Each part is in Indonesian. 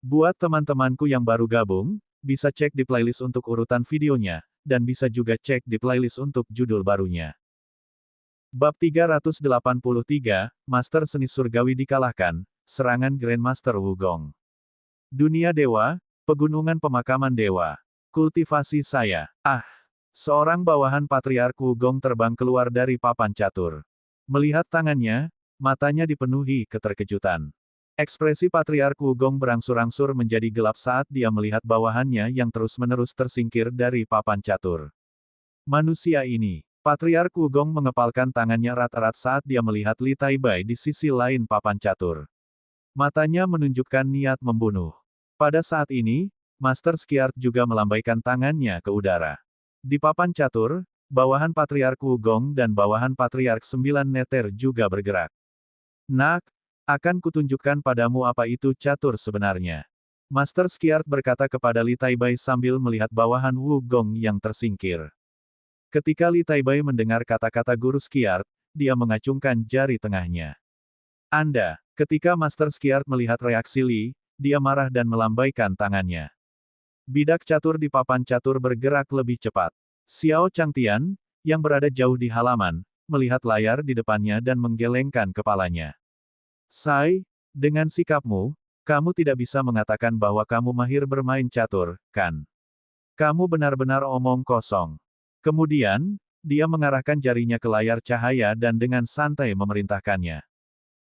Buat teman-temanku yang baru gabung, bisa cek di playlist untuk urutan videonya, dan bisa juga cek di playlist untuk judul barunya. Bab 383, Master Seni Surgawi dikalahkan, serangan Grandmaster Wugong. Dunia Dewa, Pegunungan Pemakaman Dewa. Kultivasi saya. Seorang bawahan Patriark Wugong terbang keluar dari papan catur. Melihat tangannya, matanya dipenuhi keterkejutan. Ekspresi Patriark Wugong berangsur-angsur menjadi gelap saat dia melihat bawahannya yang terus-menerus tersingkir dari papan catur. Manusia ini. Patriark Wugong mengepalkan tangannya erat-erat saat dia melihat Li Taibai di sisi lain papan catur. Matanya menunjukkan niat membunuh. Pada saat ini, Master Skiard juga melambaikan tangannya ke udara. Di papan catur, bawahan Patriark Wugong dan bawahan Patriark 9 Neter juga bergerak. Nak, akan kutunjukkan padamu apa itu catur sebenarnya. Master Skiard berkata kepada Li Taibai sambil melihat bawahan Wugong yang tersingkir. Ketika Li Taibai mendengar kata-kata guru Skiard, dia mengacungkan jari tengahnya. Ketika Master Skiard melihat reaksi Li, dia marah dan melambaikan tangannya. Bidak catur di papan catur bergerak lebih cepat. Xiao Changtian, yang berada jauh di halaman, melihat layar di depannya dan menggelengkan kepalanya. Sai, dengan sikapmu, kamu tidak bisa mengatakan bahwa kamu mahir bermain catur, kan? Kamu benar-benar omong kosong. Kemudian, dia mengarahkan jarinya ke layar cahaya dan dengan santai memerintahkannya.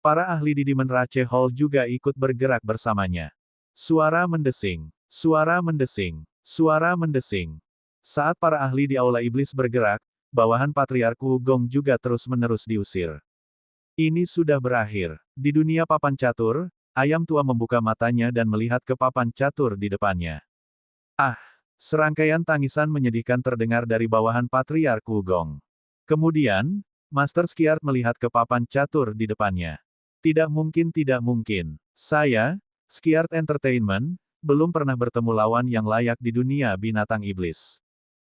Para ahli di Demon Rache Hall juga ikut bergerak bersamanya. Suara mendesing, suara mendesing, suara mendesing. Saat para ahli di Aula Iblis bergerak, bawahan Patriark Wugong juga terus-menerus diusir. Ini sudah berakhir. Di dunia papan catur, ayam tua membuka matanya dan melihat ke papan catur di depannya. Serangkaian tangisan menyedihkan terdengar dari bawahan Patriark Wugong. Kemudian, Master Skiard melihat ke papan catur di depannya. Tidak mungkin, tidak mungkin. Saya, Skiard Entertainment, belum pernah bertemu lawan yang layak di dunia binatang iblis.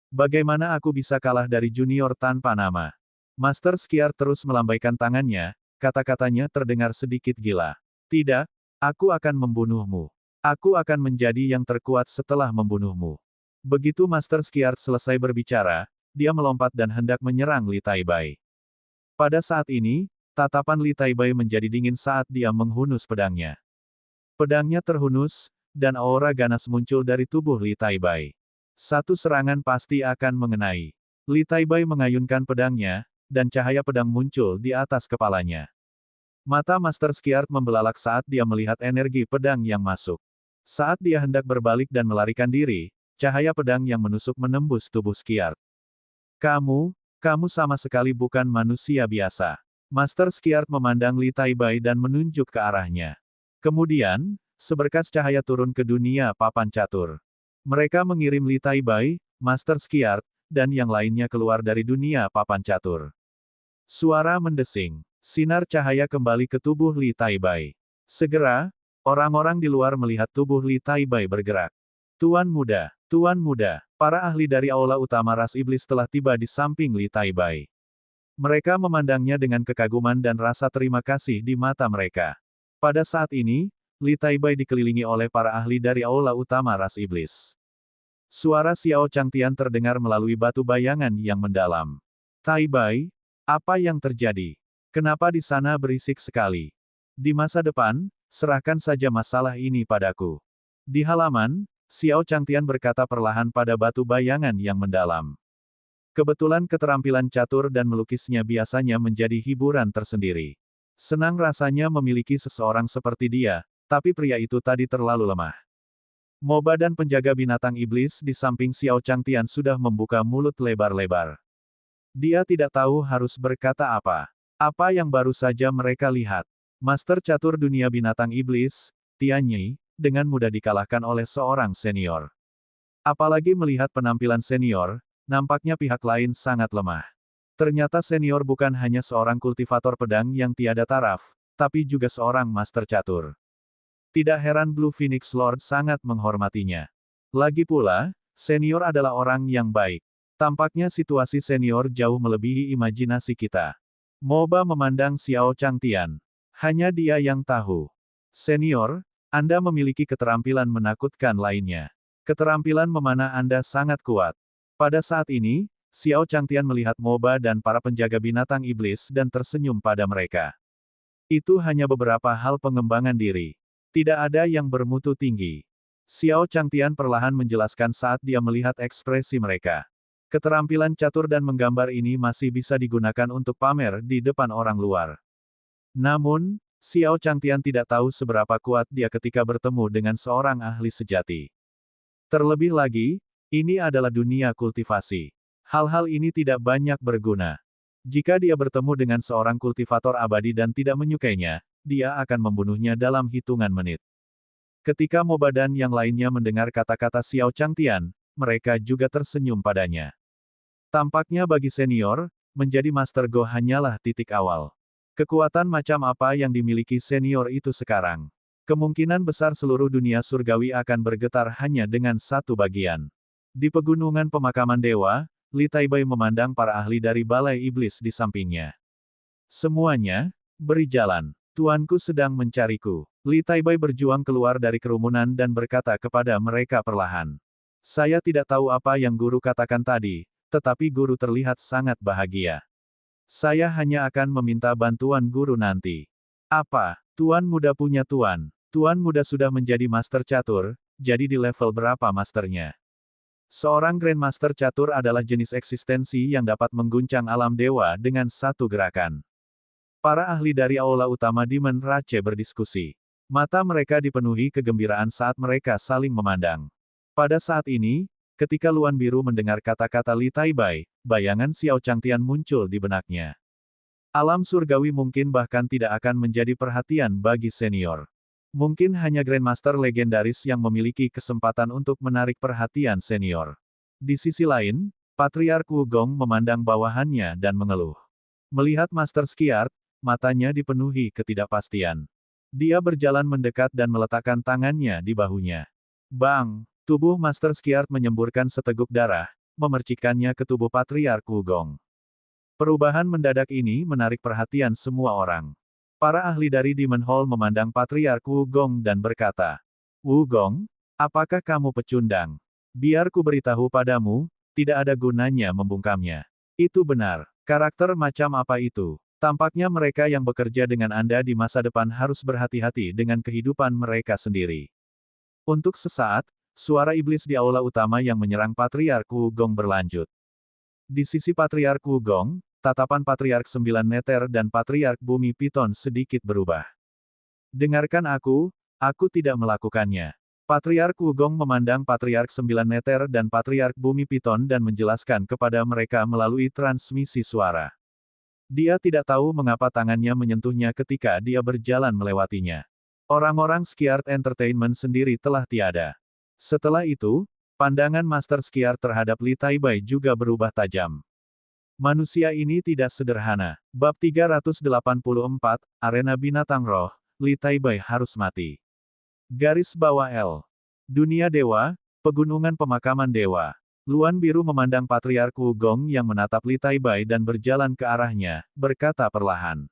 Bagaimana aku bisa kalah dari junior tanpa nama? Master Skiard terus melambaikan tangannya, kata-katanya terdengar sedikit gila. Tidak, aku akan membunuhmu. Aku akan menjadi yang terkuat setelah membunuhmu. Begitu Master Skiard selesai berbicara, dia melompat dan hendak menyerang Li Taibai. Pada saat ini, tatapan Li Taibai menjadi dingin saat dia menghunus pedangnya. Pedangnya terhunus, dan aura ganas muncul dari tubuh Li Taibai. Satu serangan pasti akan mengenai. Li Taibai mengayunkan pedangnya, dan cahaya pedang muncul di atas kepalanya. Mata Master Skiard membelalak saat dia melihat energi pedang yang masuk. Saat dia hendak berbalik dan melarikan diri, cahaya pedang yang menusuk menembus tubuh Skiard. Kamu sama sekali bukan manusia biasa. Master Skiard memandang Li Taibai dan menunjuk ke arahnya. Kemudian, seberkas cahaya turun ke dunia papan catur. Mereka mengirim Li Taibai, Master Skiard, dan yang lainnya keluar dari dunia papan catur. Suara mendesing. Sinar cahaya kembali ke tubuh Li Taibai. Segera, orang-orang di luar melihat tubuh Li Taibai bergerak. Tuan muda, para ahli dari aula utama ras iblis telah tiba di samping Li Taibai. Mereka memandangnya dengan kekaguman dan rasa terima kasih di mata mereka. Pada saat ini, Li Taibai dikelilingi oleh para ahli dari aula utama ras iblis. Suara Xiao Changtian terdengar melalui batu bayangan yang mendalam. Taibai, apa yang terjadi? Kenapa di sana berisik sekali? Di masa depan, serahkan saja masalah ini padaku. Di halaman, Xiao Changtian berkata perlahan pada batu bayangan yang mendalam. Kebetulan keterampilan catur dan melukisnya biasanya menjadi hiburan tersendiri. Senang rasanya memiliki seseorang seperti dia, tapi pria itu tadi terlalu lemah. Moba dan penjaga binatang iblis di samping Xiao Changtian sudah membuka mulut lebar-lebar. Dia tidak tahu harus berkata apa. Apa yang baru saja mereka lihat. Master catur dunia binatang iblis, Tian Yi, dengan mudah dikalahkan oleh seorang senior. Apalagi melihat penampilan senior, nampaknya pihak lain sangat lemah. Ternyata senior bukan hanya seorang kultivator pedang yang tiada taraf, tapi juga seorang master catur. Tidak heran Blue Phoenix Lord sangat menghormatinya. Lagi pula, senior adalah orang yang baik. Tampaknya situasi senior jauh melebihi imajinasi kita. Moba memandang Xiao Changtian. Hanya dia yang tahu. Senior, Anda memiliki keterampilan menakutkan lainnya. Keterampilan memanah Anda sangat kuat. Pada saat ini, Xiao Changtian melihat Moba dan para penjaga binatang iblis dan tersenyum pada mereka. Itu hanya beberapa hal pengembangan diri. Tidak ada yang bermutu tinggi. Xiao Changtian perlahan menjelaskan saat dia melihat ekspresi mereka. Keterampilan catur dan menggambar ini masih bisa digunakan untuk pamer di depan orang luar. Namun, Xiao Changtian tidak tahu seberapa kuat dia ketika bertemu dengan seorang ahli sejati. Terlebih lagi, ini adalah dunia kultivasi. Hal-hal ini tidak banyak berguna. Jika dia bertemu dengan seorang kultivator abadi dan tidak menyukainya, dia akan membunuhnya dalam hitungan menit. Ketika Moba dan yang lainnya mendengar kata-kata Xiao Changtian, mereka juga tersenyum padanya. Tampaknya bagi senior, menjadi Master Go hanyalah titik awal. Kekuatan macam apa yang dimiliki senior itu sekarang? Kemungkinan besar seluruh dunia surgawi akan bergetar hanya dengan satu bagian. Di pegunungan pemakaman dewa, Li Taibai memandang para ahli dari balai iblis di sampingnya. Semuanya, beri jalan. Tuanku sedang mencariku. Li Taibai berjuang keluar dari kerumunan dan berkata kepada mereka perlahan. Saya tidak tahu apa yang guru katakan tadi, tetapi guru terlihat sangat bahagia. Saya hanya akan meminta bantuan guru nanti. Apa? Tuan muda punya tuan. Tuan muda sudah menjadi master catur, jadi di level berapa masternya? Seorang Grandmaster catur adalah jenis eksistensi yang dapat mengguncang alam dewa dengan satu gerakan. Para ahli dari aula utama Demon Rache berdiskusi. Mata mereka dipenuhi kegembiraan saat mereka saling memandang. Pada saat ini, ketika Luan Biru mendengar kata-kata Li Taibai, bayangan Xiao Changtian muncul di benaknya. Alam surgawi mungkin bahkan tidak akan menjadi perhatian bagi senior. Mungkin hanya Grandmaster legendaris yang memiliki kesempatan untuk menarik perhatian senior. Di sisi lain, Patriark Wugong memandang bawahannya dan mengeluh. Melihat Master Skiart, matanya dipenuhi ketidakpastian. Dia berjalan mendekat dan meletakkan tangannya di bahunya. Bang! Tubuh Master Skiart menyemburkan seteguk darah, memercikannya ke tubuh Patriark Wugong. Perubahan mendadak ini menarik perhatian semua orang. Para ahli dari Demon Hall memandang Patriark Wugong dan berkata, Wugong, apakah kamu pecundang? Biar ku beritahu padamu, tidak ada gunanya membungkamnya. Itu benar. Karakter macam apa itu? Tampaknya mereka yang bekerja dengan Anda di masa depan harus berhati-hati dengan kehidupan mereka sendiri. Untuk sesaat, suara iblis di aula utama yang menyerang Patriark Wugong berlanjut. Di sisi Patriark Wugong, tatapan Patriark 9 Neter dan Patriark Bumi Piton sedikit berubah. Dengarkan aku tidak melakukannya. Patriark Wugong memandang Patriark 9 Neter dan Patriark Bumi Piton dan menjelaskan kepada mereka melalui transmisi suara. Dia tidak tahu mengapa tangannya menyentuhnya ketika dia berjalan melewatinya. Orang-orang Skiart Entertainment sendiri telah tiada. Setelah itu, pandangan Master Skiart terhadap Li Taibai juga berubah tajam. Manusia ini tidak sederhana. Bab 384, Arena Binatang Roh, Li Taibai harus mati. Garis bawah L. Dunia Dewa, Pegunungan Pemakaman Dewa. Luan Biru memandang Patriark Wugong yang menatap Li Taibai dan berjalan ke arahnya, berkata perlahan.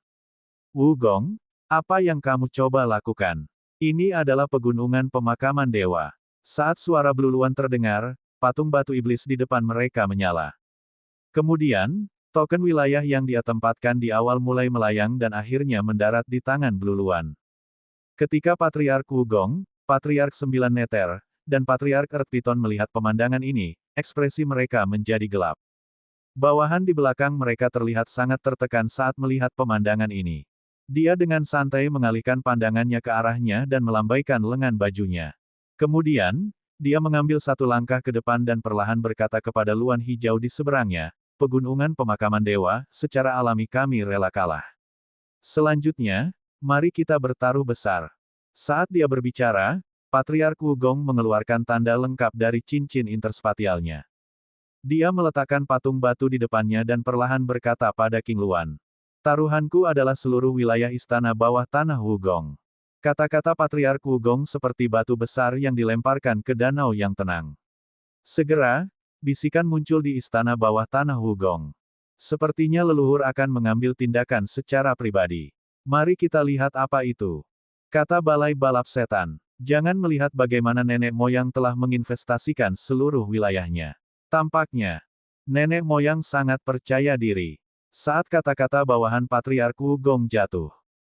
Wugong, apa yang kamu coba lakukan? Ini adalah Pegunungan Pemakaman Dewa. Saat suara bluluan terdengar, patung batu iblis di depan mereka menyala. Kemudian, token wilayah yang dia tempatkan di awal mulai melayang dan akhirnya mendarat di tangan bluluan. Ketika Patriark Wugong, Patriark 9 Neter, dan Patriark Earth Piton melihat pemandangan ini, ekspresi mereka menjadi gelap. Bawahan di belakang mereka terlihat sangat tertekan saat melihat pemandangan ini. Dia dengan santai mengalihkan pandangannya ke arahnya dan melambaikan lengan bajunya. Kemudian, dia mengambil satu langkah ke depan dan perlahan berkata kepada Luan Hijau di seberangnya, Pegunungan Pemakaman Dewa, secara alami kami rela kalah. Selanjutnya, mari kita bertaruh besar. Saat dia berbicara, Patriark Wugong mengeluarkan tanda lengkap dari cincin interspatialnya. Dia meletakkan patung batu di depannya dan perlahan berkata pada King Luan. Taruhanku adalah seluruh wilayah istana bawah tanah Wugong. Kata-kata Patriark Wugong seperti batu besar yang dilemparkan ke danau yang tenang. Segera, bisikan muncul di istana bawah tanah Wugong. Sepertinya leluhur akan mengambil tindakan secara pribadi. Mari kita lihat apa itu. Kata balai balap setan. Jangan melihat bagaimana nenek moyang telah menginvestasikan seluruh wilayahnya. Tampaknya, nenek moyang sangat percaya diri. Saat kata-kata bawahan Patriark Wugong jatuh,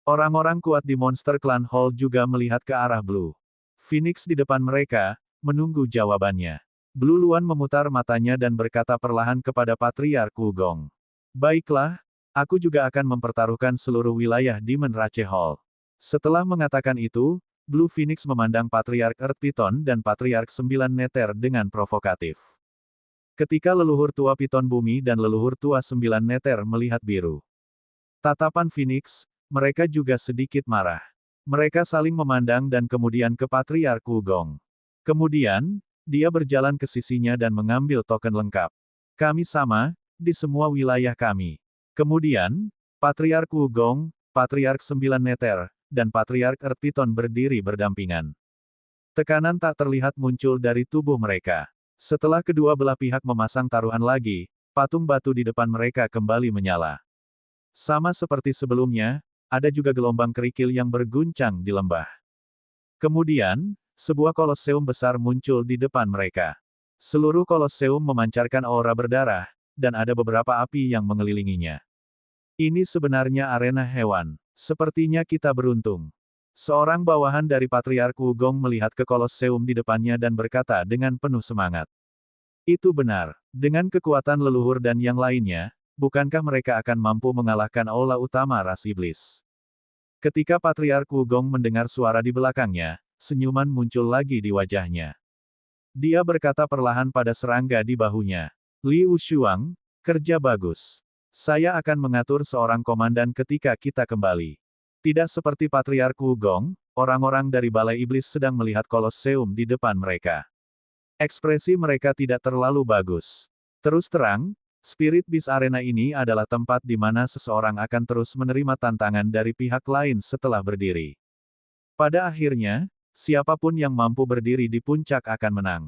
orang-orang kuat di Monster Clan Hall juga melihat ke arah Blue Phoenix di depan mereka, menunggu jawabannya. Blue Luan memutar matanya dan berkata perlahan kepada Patriark Wugong. Baiklah, aku juga akan mempertaruhkan seluruh wilayah Demon Rache Hall. Setelah mengatakan itu, Blue Phoenix memandang Patriark Earth Python dan Patriark 9 Nether dengan provokatif. Ketika leluhur tua Piton Bumi dan leluhur tua 9 Nether melihat biru tatapan Phoenix, mereka juga sedikit marah. Mereka saling memandang dan kemudian ke Patriark Wugong. Kemudian, dia berjalan ke sisinya dan mengambil token lengkap. Kami sama, di semua wilayah kami. Kemudian, Patriark Wugong, Patriark 9 Nether, dan Patriark Earth Python berdiri berdampingan. Tekanan tak terlihat muncul dari tubuh mereka. Setelah kedua belah pihak memasang taruhan lagi, patung batu di depan mereka kembali menyala. Sama seperti sebelumnya, ada juga gelombang kerikil yang berguncang di lembah. Kemudian, sebuah koloseum besar muncul di depan mereka. Seluruh koloseum memancarkan aura berdarah, dan ada beberapa api yang mengelilinginya. Ini sebenarnya arena hewan. Sepertinya kita beruntung. Seorang bawahan dari Patriark Wugong melihat ke koloseum di depannya dan berkata dengan penuh semangat. Itu benar. Dengan kekuatan leluhur dan yang lainnya, bukankah mereka akan mampu mengalahkan aula utama ras iblis? Ketika Patriark Wugong mendengar suara di belakangnya, senyuman muncul lagi di wajahnya. Dia berkata perlahan pada serangga di bahunya. Li Wushuang, kerja bagus. Saya akan mengatur seorang komandan ketika kita kembali. Tidak seperti Patriark Wugong, orang-orang dari Balai Iblis sedang melihat koloseum di depan mereka. Ekspresi mereka tidak terlalu bagus. Terus terang, Spirit Beast Arena ini adalah tempat di mana seseorang akan terus menerima tantangan dari pihak lain setelah berdiri. Pada akhirnya, siapapun yang mampu berdiri di puncak akan menang.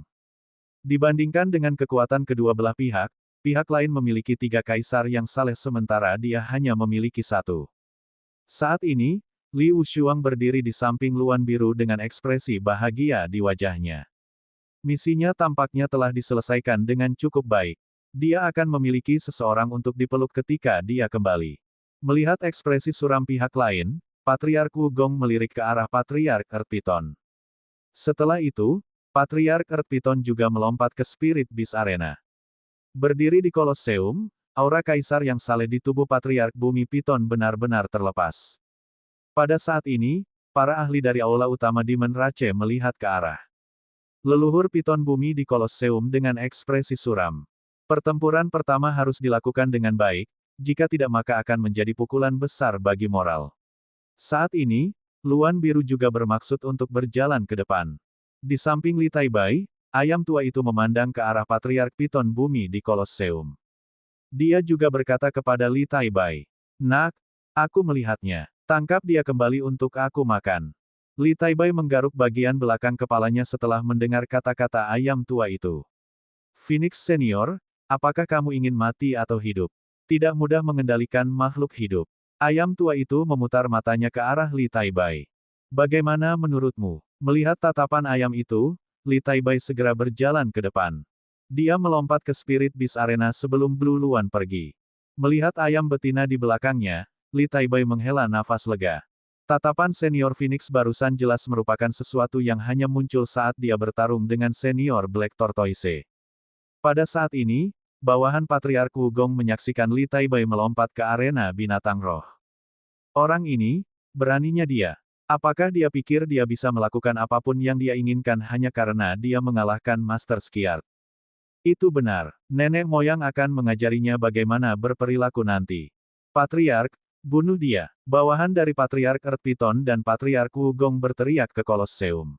Dibandingkan dengan kekuatan kedua belah pihak, pihak lain memiliki 3 kaisar yang saleh sementara dia hanya memiliki 1. Saat ini, Li Wushuang berdiri di samping Luan Biru dengan ekspresi bahagia di wajahnya. Misinya tampaknya telah diselesaikan dengan cukup baik. Dia akan memiliki seseorang untuk dipeluk ketika dia kembali. Melihat ekspresi suram pihak lain, Patriark Wugong melirik ke arah Patriark Earth Python. Setelah itu, Patriark Earth Python juga melompat ke Spirit Beast Arena. Berdiri di koloseum, aura kaisar yang saleh di tubuh Patriark Bumi Python benar-benar terlepas. Pada saat ini, para ahli dari aula utama Demon Rache melihat ke arah leluhur Python Bumi di koloseum dengan ekspresi suram. Pertempuran pertama harus dilakukan dengan baik, jika tidak maka akan menjadi pukulan besar bagi moral. Saat ini, Luan Biru juga bermaksud untuk berjalan ke depan. Di samping Li Taibai, ayam tua itu memandang ke arah Patriark Python Bumi di koloseum. Dia juga berkata kepada Li Taibai, "Nak, aku melihatnya. Tangkap dia kembali untuk aku makan." Li Taibai menggaruk bagian belakang kepalanya setelah mendengar kata-kata ayam tua itu. Phoenix Senior, apakah kamu ingin mati atau hidup? Tidak mudah mengendalikan makhluk hidup. Ayam tua itu memutar matanya ke arah Li Taibai. Bagaimana menurutmu? Melihat tatapan ayam itu, Li Taibai segera berjalan ke depan. Dia melompat ke Spirit Beast Arena sebelum Blue Luan pergi. Melihat ayam betina di belakangnya, Li Taibai menghela nafas lega. Tatapan senior Phoenix barusan jelas merupakan sesuatu yang hanya muncul saat dia bertarung dengan senior Black Tortoise. Pada saat ini, bawahan Patriark Wugong menyaksikan Li Taibai melompat ke arena binatang roh. Orang ini, beraninya dia. Apakah dia pikir dia bisa melakukan apapun yang dia inginkan hanya karena dia mengalahkan Master Skiard? Itu benar. Nenek moyang akan mengajarinya bagaimana berperilaku nanti. Patriark, bunuh dia. Bawahan dari Patriark Earth Python dan Patriark Wugong berteriak ke koloseum.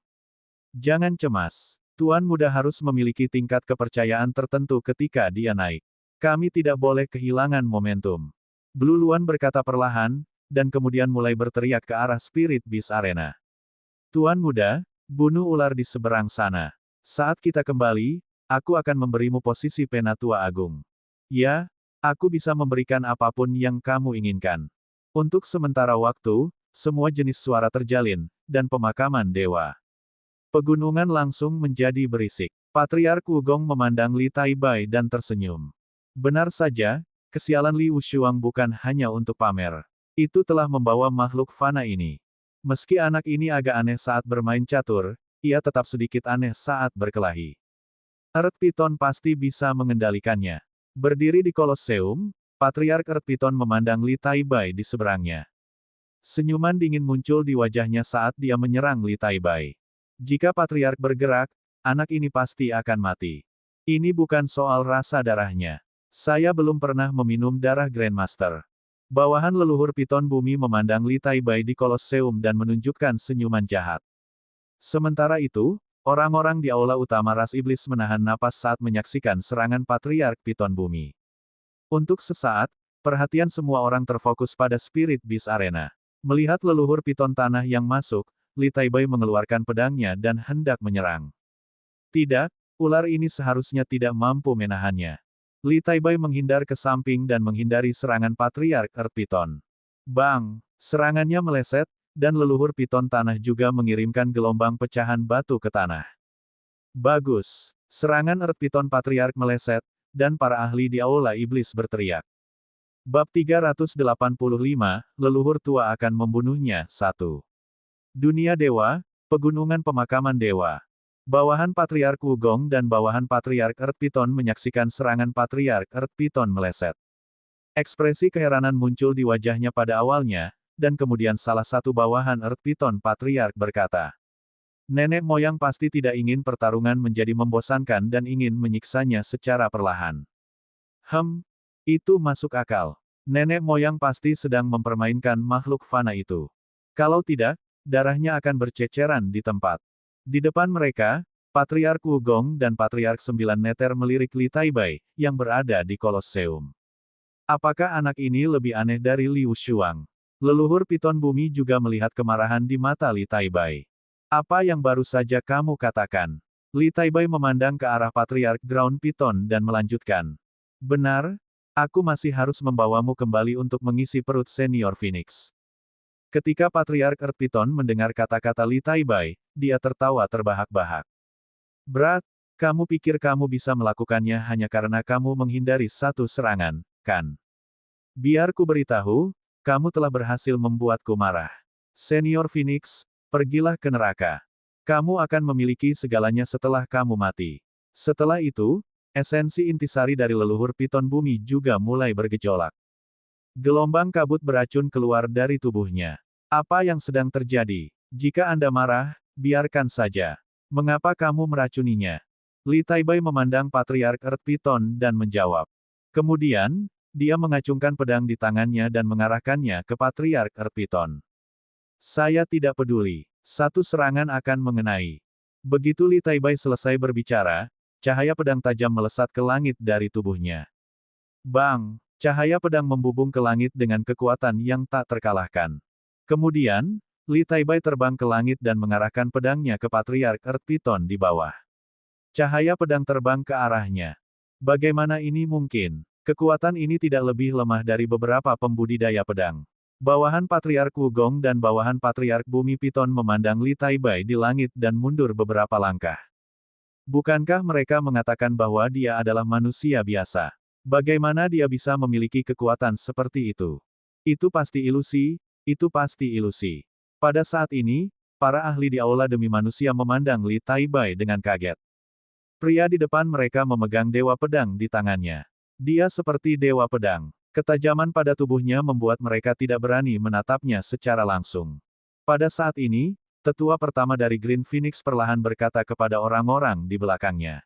Jangan cemas. Tuan muda harus memiliki tingkat kepercayaan tertentu ketika dia naik. Kami tidak boleh kehilangan momentum. Blue Luan berkata perlahan, dan kemudian mulai berteriak ke arah Spirit Beast Arena. Tuan muda, bunuh ular di seberang sana. Saat kita kembali, aku akan memberimu posisi Penatua Agung. Ya, aku bisa memberikan apapun yang kamu inginkan. Untuk sementara waktu, semua jenis suara terjalin, dan pemakaman dewa Pegunungan langsung menjadi berisik. Patriark Wugong memandang Li Taibai dan tersenyum. Benar saja, kesialan Li Wushuang bukan hanya untuk pamer. Itu telah membawa makhluk fana ini. Meski anak ini agak aneh saat bermain catur, ia tetap sedikit aneh saat berkelahi. Earth Python pasti bisa mengendalikannya. Berdiri di Kolosseum, Patriark Earth Python memandang Li Taibai di seberangnya. Senyuman dingin muncul di wajahnya saat dia menyerang Li Taibai. Jika Patriark bergerak, anak ini pasti akan mati. Ini bukan soal rasa darahnya. Saya belum pernah meminum darah Grandmaster. Bawahan leluhur Piton Bumi memandang Li Taibai di Kolosseum dan menunjukkan senyuman jahat. Sementara itu, orang-orang di aula utama ras iblis menahan napas saat menyaksikan serangan Patriark Piton Bumi. Untuk sesaat, perhatian semua orang terfokus pada Spirit Beast Arena. Melihat leluhur Piton Tanah yang masuk, Li Taibai mengeluarkan pedangnya dan hendak menyerang. Tidak, ular ini seharusnya tidak mampu menahannya. Li Taibai menghindar ke samping dan menghindari serangan Patriark Earth Python. Bang! Serangannya meleset, dan leluhur Piton Tanah juga mengirimkan gelombang pecahan batu ke tanah. Bagus! Serangan Earth Python Patriark meleset, dan para ahli di aula iblis berteriak. Bab 385, Leluhur Tua akan membunuhnya. 1. Dunia Dewa, Pegunungan Pemakaman Dewa. Bawahan Patriark Wugong dan bawahan Patriark Earth Python menyaksikan serangan Patriark Earth Python meleset. Ekspresi keheranan muncul di wajahnya pada awalnya, dan kemudian salah satu bawahan Earth Python Patriark berkata, "Nenek moyang pasti tidak ingin pertarungan menjadi membosankan dan ingin menyiksanya secara perlahan." Itu masuk akal. Nenek moyang pasti sedang mempermainkan makhluk fana itu. Kalau tidak, darahnya akan berceceran di tempat. Di depan mereka, Patriark Wugong dan Patriark Sembilan Neter melirik Li Taibai, yang berada di Kolosseum. Apakah anak ini lebih aneh dari Li Wushuang? Leluhur Piton Bumi juga melihat kemarahan di mata Li Taibai. Apa yang baru saja kamu katakan? Li Taibai memandang ke arah Patriark Ground Python dan melanjutkan. Benar, aku masih harus membawamu kembali untuk mengisi perut Senior Phoenix. Ketika Patriark Earth Python mendengar kata-kata Li Taibai, dia tertawa terbahak-bahak. Berat, kamu pikir kamu bisa melakukannya hanya karena kamu menghindari satu serangan, kan? Biar ku beritahu, kamu telah berhasil membuatku marah. Senior Phoenix, pergilah ke neraka. Kamu akan memiliki segalanya setelah kamu mati. Setelah itu, esensi intisari dari leluhur Piton Bumi juga mulai bergejolak. Gelombang kabut beracun keluar dari tubuhnya. Apa yang sedang terjadi? Jika Anda marah, biarkan saja. Mengapa kamu meracuninya? Li Taibai memandang Patriark Earth Python dan menjawab. Kemudian, dia mengacungkan pedang di tangannya dan mengarahkannya ke Patriark Earth Python. Saya tidak peduli. Satu serangan akan mengenai. Begitu Li Taibai selesai berbicara, cahaya pedang tajam melesat ke langit dari tubuhnya. Bang! Cahaya pedang membubung ke langit dengan kekuatan yang tak terkalahkan. Kemudian, Li Taibai terbang ke langit dan mengarahkan pedangnya ke Patriark Earth Python di bawah. Cahaya pedang terbang ke arahnya. Bagaimana ini mungkin? Kekuatan ini tidak lebih lemah dari beberapa pembudidaya pedang. Bawahan Patriark Wugong dan bawahan Patriark Bumi Python memandang Li Taibai di langit dan mundur beberapa langkah. Bukankah mereka mengatakan bahwa dia adalah manusia biasa? Bagaimana dia bisa memiliki kekuatan seperti itu? Itu pasti ilusi, itu pasti ilusi. Pada saat ini, para ahli di aula demi manusia memandang Li Taibai dengan kaget. Pria di depan mereka memegang dewa pedang di tangannya. Dia seperti dewa pedang. Ketajaman pada tubuhnya membuat mereka tidak berani menatapnya secara langsung. Pada saat ini, tetua pertama dari Green Phoenix perlahan berkata kepada orang-orang di belakangnya.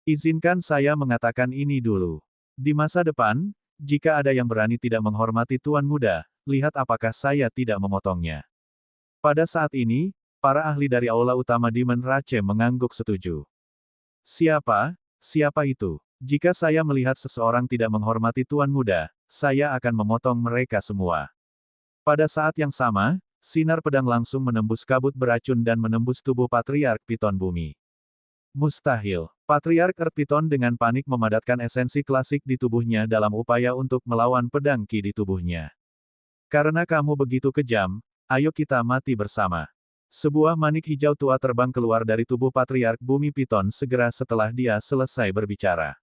Izinkan saya mengatakan ini dulu. Di masa depan, jika ada yang berani tidak menghormati Tuan Muda, lihat apakah saya tidak memotongnya. Pada saat ini, para ahli dari aula utama Demon Rache mengangguk setuju. Siapa itu? Jika saya melihat seseorang tidak menghormati Tuan Muda, saya akan memotong mereka semua. Pada saat yang sama, sinar pedang langsung menembus kabut beracun dan menembus tubuh Patriark Python Bumi. Mustahil. Patriark Earth Python dengan panik memadatkan esensi klasik di tubuhnya dalam upaya untuk melawan pedang Ki di tubuhnya. Karena kamu begitu kejam, ayo kita mati bersama. Sebuah manik hijau tua terbang keluar dari tubuh Patriark Bumi Piton segera setelah dia selesai berbicara.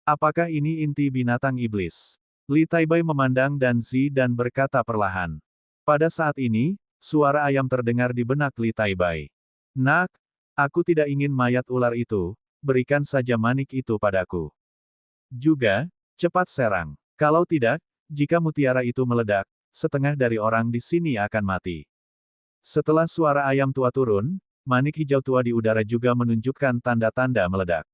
Apakah ini inti binatang iblis? Li Taibai memandang Dan Zi dan berkata perlahan. Pada saat ini, suara ayam terdengar di benak Li Taibai. Nak, aku tidak ingin mayat ular itu, berikan saja manik itu padaku. Juga, cepat serang. Kalau tidak, jika mutiara itu meledak, setengah dari orang di sini akan mati. Setelah suara ayam tua turun, manik hijau tua di udara juga menunjukkan tanda-tanda meledak.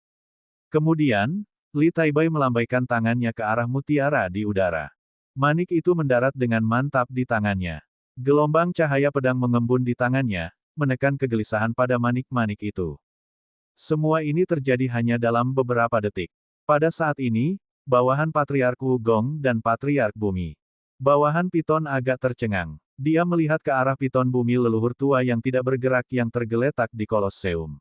Kemudian, Li Taibai melambaikan tangannya ke arah mutiara di udara. Manik itu mendarat dengan mantap di tangannya. Gelombang cahaya pedang mengembun di tangannya, menekan kegelisahan pada manik-manik itu. Semua ini terjadi hanya dalam beberapa detik. Pada saat ini, bawahan Patriark Wugong dan Patriark Bumi. Bawahan Piton agak tercengang. Dia melihat ke arah Piton Bumi leluhur tua yang tidak bergerak yang tergeletak di Kolosseum.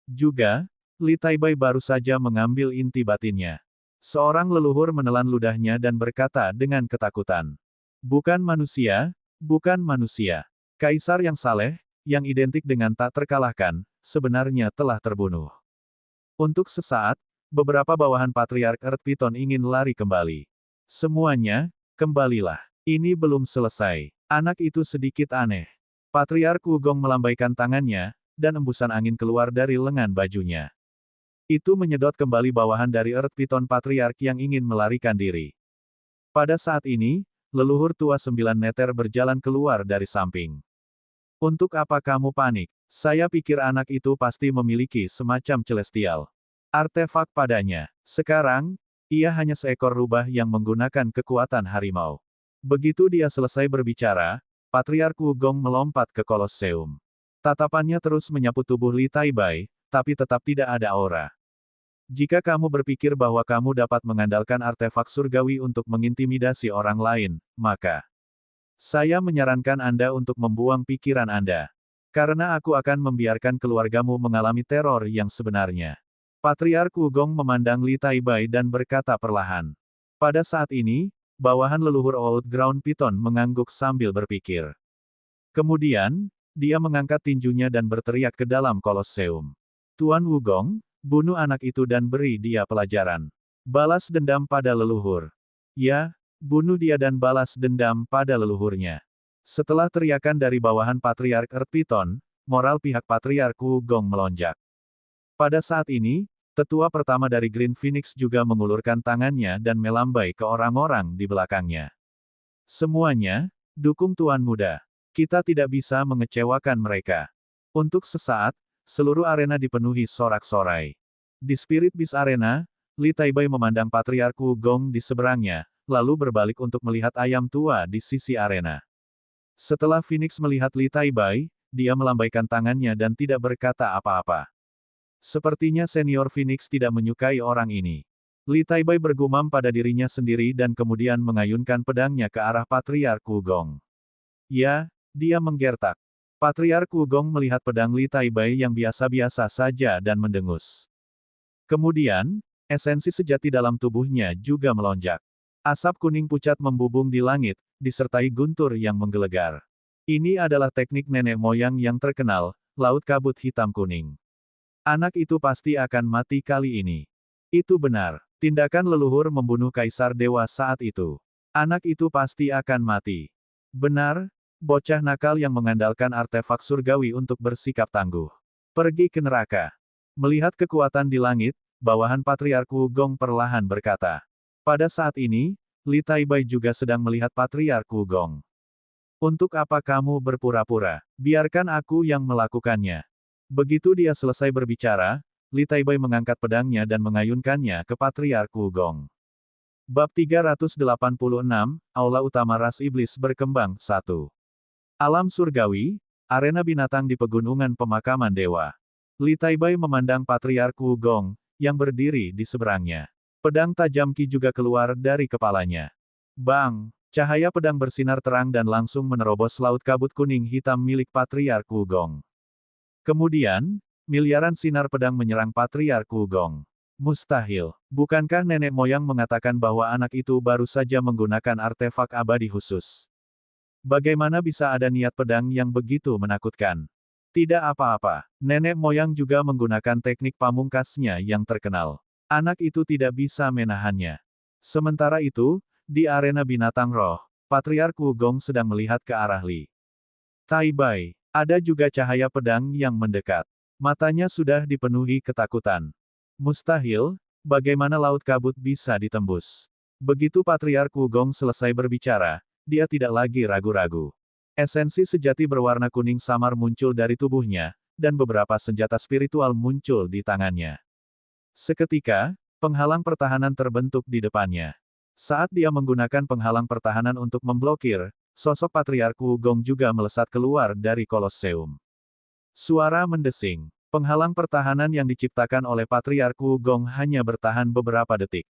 Juga, Li Taibai baru saja mengambil inti batinnya. Seorang leluhur menelan ludahnya dan berkata dengan ketakutan. Bukan manusia, bukan manusia. Kaisar yang saleh, yang identik dengan tak terkalahkan, sebenarnya telah terbunuh. Untuk sesaat, beberapa bawahan Patriark Earth Piton ingin lari kembali. Semuanya, kembalilah. Ini belum selesai. Anak itu sedikit aneh. Patriark Wugong melambaikan tangannya, dan embusan angin keluar dari lengan bajunya. Itu menyedot kembali bawahan dari Earth Piton Patriark yang ingin melarikan diri. Pada saat ini, leluhur tua 9 meter berjalan keluar dari samping. Untuk apa kamu panik? Saya pikir anak itu pasti memiliki semacam celestial artefak padanya. Sekarang, ia hanya seekor rubah yang menggunakan kekuatan harimau. Begitu dia selesai berbicara, Patriark Wugong melompat ke Kolosseum. Tatapannya terus menyapu tubuh Li Taibai, tapi tetap tidak ada aura. Jika kamu berpikir bahwa kamu dapat mengandalkan artefak surgawi untuk mengintimidasi orang lain, maka saya menyarankan Anda untuk membuang pikiran Anda. Karena aku akan membiarkan keluargamu mengalami teror yang sebenarnya. Patriark Wugong memandang Li Taibai dan berkata perlahan. Pada saat ini, bawahan leluhur Old Ground Piton mengangguk sambil berpikir. Kemudian, dia mengangkat tinjunya dan berteriak ke dalam Kolosseum. Tuan Wugong, bunuh anak itu dan beri dia pelajaran. Balas dendam pada leluhur. Ya, bunuh dia dan balas dendam pada leluhurnya. Setelah teriakan dari bawahan Patriark Earth Piton, moral pihak Patriark Wugong melonjak. Pada saat ini, tetua pertama dari Green Phoenix juga mengulurkan tangannya dan melambai ke orang-orang di belakangnya. Semuanya, dukung Tuan Muda. Kita tidak bisa mengecewakan mereka. Untuk sesaat, seluruh arena dipenuhi sorak-sorai. Di Spirit Beast Arena, Li Taibai memandang Patriark Wugong di seberangnya, lalu berbalik untuk melihat ayam tua di sisi arena. Setelah Phoenix melihat Li Taibai, dia melambaikan tangannya dan tidak berkata apa-apa. Sepertinya senior Phoenix tidak menyukai orang ini. Li Taibai bergumam pada dirinya sendiri dan kemudian mengayunkan pedangnya ke arah Patriark Wugong. Ya, dia menggertak. Patriark Wugong melihat pedang Li Taibai yang biasa-biasa saja dan mendengus. Kemudian, esensi sejati dalam tubuhnya juga melonjak. Asap kuning pucat membubung di langit, disertai guntur yang menggelegar. Ini adalah teknik nenek moyang yang terkenal, Laut Kabut Hitam Kuning. Anak itu pasti akan mati kali ini. Itu benar. Tindakan leluhur membunuh Kaisar Dewa saat itu. Anak itu pasti akan mati. Benar, bocah nakal yang mengandalkan artefak surgawi untuk bersikap tangguh. Pergi ke neraka. Melihat kekuatan di langit, bawahan Patriark Wugong perlahan berkata. Pada saat ini, Li Taibai juga sedang melihat Patriark Wugong. Untuk apa kamu berpura-pura? Biarkan aku yang melakukannya. Begitu dia selesai berbicara, Li Taibai mengangkat pedangnya dan mengayunkannya ke Patriark Wugong. Bab 386, Aula Utama Ras Iblis Berkembang 1. Alam Surgawi, arena binatang di Pegunungan Pemakaman Dewa. Li Taibai memandang Patriark Wugong, yang berdiri di seberangnya. Pedang tajam Qi juga keluar dari kepalanya. Bang! Cahaya pedang bersinar terang dan langsung menerobos laut kabut kuning hitam milik Patriark Wugong. Kemudian, miliaran sinar pedang menyerang Patriark Wugong. Mustahil. Bukankah nenek moyang mengatakan bahwa anak itu baru saja menggunakan artefak abadi khusus? Bagaimana bisa ada niat pedang yang begitu menakutkan? Tidak apa-apa. Nenek moyang juga menggunakan teknik pamungkasnya yang terkenal. Anak itu tidak bisa menahannya. Sementara itu, di arena binatang roh, Patriark Wugong sedang melihat ke arah Li Tai Bai. Ada juga cahaya pedang yang mendekat. Matanya sudah dipenuhi ketakutan. Mustahil, bagaimana laut kabut bisa ditembus? Begitu Patriark Wugong selesai berbicara, dia tidak lagi ragu-ragu. Esensi sejati berwarna kuning samar muncul dari tubuhnya, dan beberapa senjata spiritual muncul di tangannya. Seketika, penghalang pertahanan terbentuk di depannya. Saat dia menggunakan penghalang pertahanan untuk memblokir, sosok Patriark Wugong juga melesat keluar dari Kolosseum. Suara mendesing. Penghalang pertahanan yang diciptakan oleh Patriark Wugong hanya bertahan beberapa detik.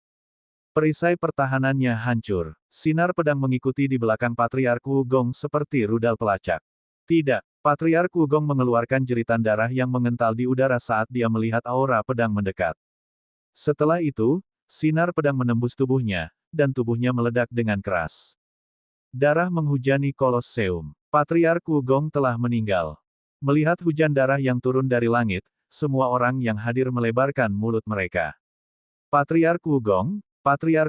Perisai pertahanannya hancur. Sinar pedang mengikuti di belakang Patriark Wugong seperti rudal pelacak. Tidak, Patriark Wugong mengeluarkan jeritan darah yang mengental di udara saat dia melihat aura pedang mendekat. Setelah itu, sinar pedang menembus tubuhnya, dan tubuhnya meledak dengan keras. Darah menghujani Kolosseum. Patriark Wugong telah meninggal. Melihat hujan darah yang turun dari langit, semua orang yang hadir melebarkan mulut mereka. Patriark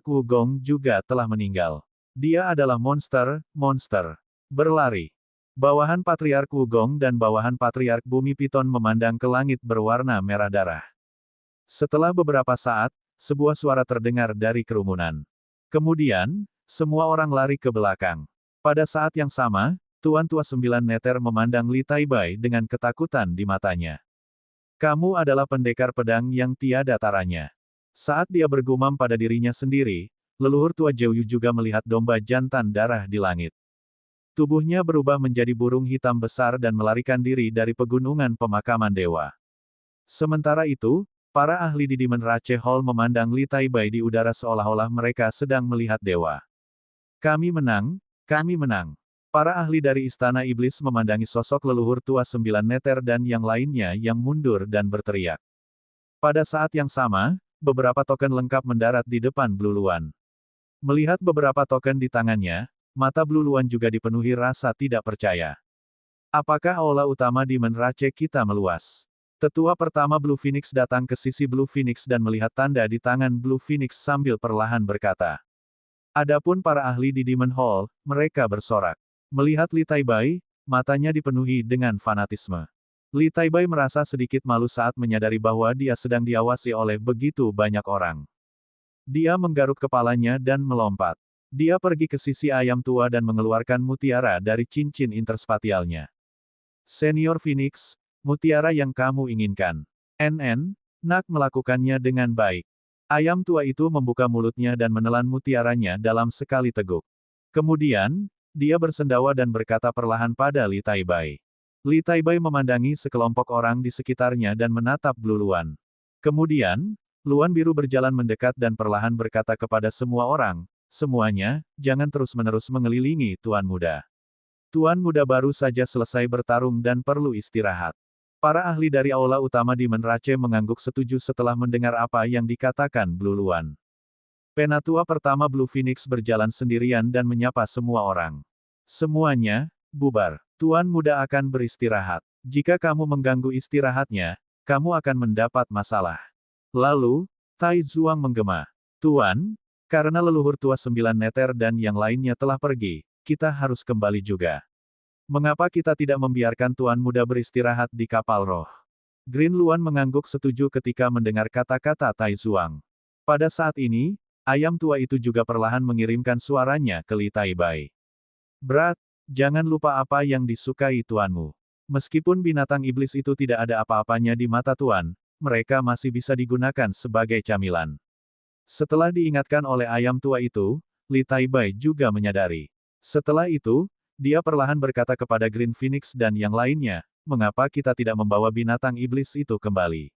Wugong juga telah meninggal. Dia adalah monster. Berlari. Bawahan Patriark Wugong dan bawahan Patriark Bumi Piton memandang ke langit berwarna merah darah. Setelah beberapa saat, sebuah suara terdengar dari kerumunan. Kemudian, semua orang lari ke belakang. Pada saat yang sama, Tuan Tua Sembilan Neter memandang Li Tai Bai dengan ketakutan di matanya. Kamu adalah pendekar pedang yang tiada taranya. Saat dia bergumam pada dirinya sendiri, leluhur tua Zhou Yu juga melihat domba jantan darah di langit. Tubuhnya berubah menjadi burung hitam besar dan melarikan diri dari pegunungan pemakaman dewa. Sementara itu, para ahli di Demon Rache Hall memandang Li Tai Bai di udara seolah-olah mereka sedang melihat dewa. Kami menang, kami menang. Para ahli dari Istana Iblis memandangi sosok leluhur tua Sembilan Neter dan yang lainnya yang mundur dan berteriak. Pada saat yang sama, beberapa token lengkap mendarat di depan Blue Luan. Melihat beberapa token di tangannya, mata Blue Luan juga dipenuhi rasa tidak percaya. Apakah aula utama Demon Rache kita meluas? Tetua pertama Blue Phoenix datang ke sisi Blue Phoenix dan melihat tanda di tangan Blue Phoenix sambil perlahan berkata. Adapun para ahli di Demon Hall, mereka bersorak. Melihat Li Tai Bai, matanya dipenuhi dengan fanatisme. Li Tai Bai merasa sedikit malu saat menyadari bahwa dia sedang diawasi oleh begitu banyak orang. Dia menggaruk kepalanya dan melompat. Dia pergi ke sisi ayam tua dan mengeluarkan mutiara dari cincin interspatialnya. Senior Phoenix, mutiara yang kamu inginkan. Nak melakukannya dengan baik. Ayam tua itu membuka mulutnya dan menelan mutiaranya dalam sekali teguk. Kemudian, dia bersendawa dan berkata perlahan pada Li Tai Bai. Li Tai Bai memandangi sekelompok orang di sekitarnya dan menatap Blue Luan. Kemudian, Luan Biru berjalan mendekat dan perlahan berkata kepada semua orang, semuanya, jangan terus-menerus mengelilingi Tuan Muda. Tuan Muda baru saja selesai bertarung dan perlu istirahat. Para ahli dari aula utama Demon Rache mengangguk setuju setelah mendengar apa yang dikatakan Blue Luan. Penatua pertama Blue Phoenix berjalan sendirian dan menyapa semua orang. Semuanya, bubar. Tuan Muda akan beristirahat. Jika kamu mengganggu istirahatnya, kamu akan mendapat masalah. Lalu, Tai Zuang menggema. Tuan, karena leluhur tua Sembilan Neter dan yang lainnya telah pergi, kita harus kembali juga. Mengapa kita tidak membiarkan Tuan Muda beristirahat di kapal roh? Green Luan mengangguk setuju ketika mendengar kata-kata Tai Zuang. Pada saat ini, ayam tua itu juga perlahan mengirimkan suaranya ke Li Tai Bai. Brat, jangan lupa apa yang disukai tuanmu. Meskipun binatang iblis itu tidak ada apa-apanya di mata tuan, mereka masih bisa digunakan sebagai camilan. Setelah diingatkan oleh ayam tua itu, Li Tai Bai juga menyadari. Setelah itu, dia perlahan berkata kepada Green Phoenix dan yang lainnya, mengapa kita tidak membawa binatang iblis itu kembali?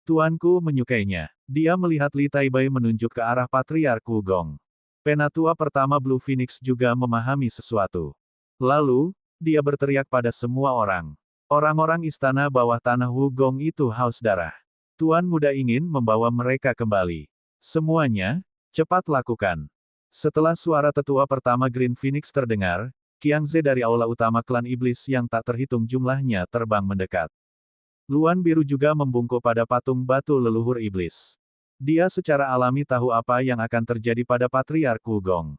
Tuanku menyukainya. Dia melihat Li Tai Bai menunjuk ke arah Patriark Wugong. Penatua pertama Blue Phoenix juga memahami sesuatu. Lalu, dia berteriak pada semua orang. Orang-orang istana bawah tanah Wugong itu haus darah. Tuan Muda ingin membawa mereka kembali. Semuanya, cepat lakukan. Setelah suara tetua pertama Green Phoenix terdengar, Qiangze dari aula utama klan iblis yang tak terhitung jumlahnya terbang mendekat. Luan Biru juga membungkuk pada patung batu leluhur iblis. Dia secara alami tahu apa yang akan terjadi pada Patriark Wugong.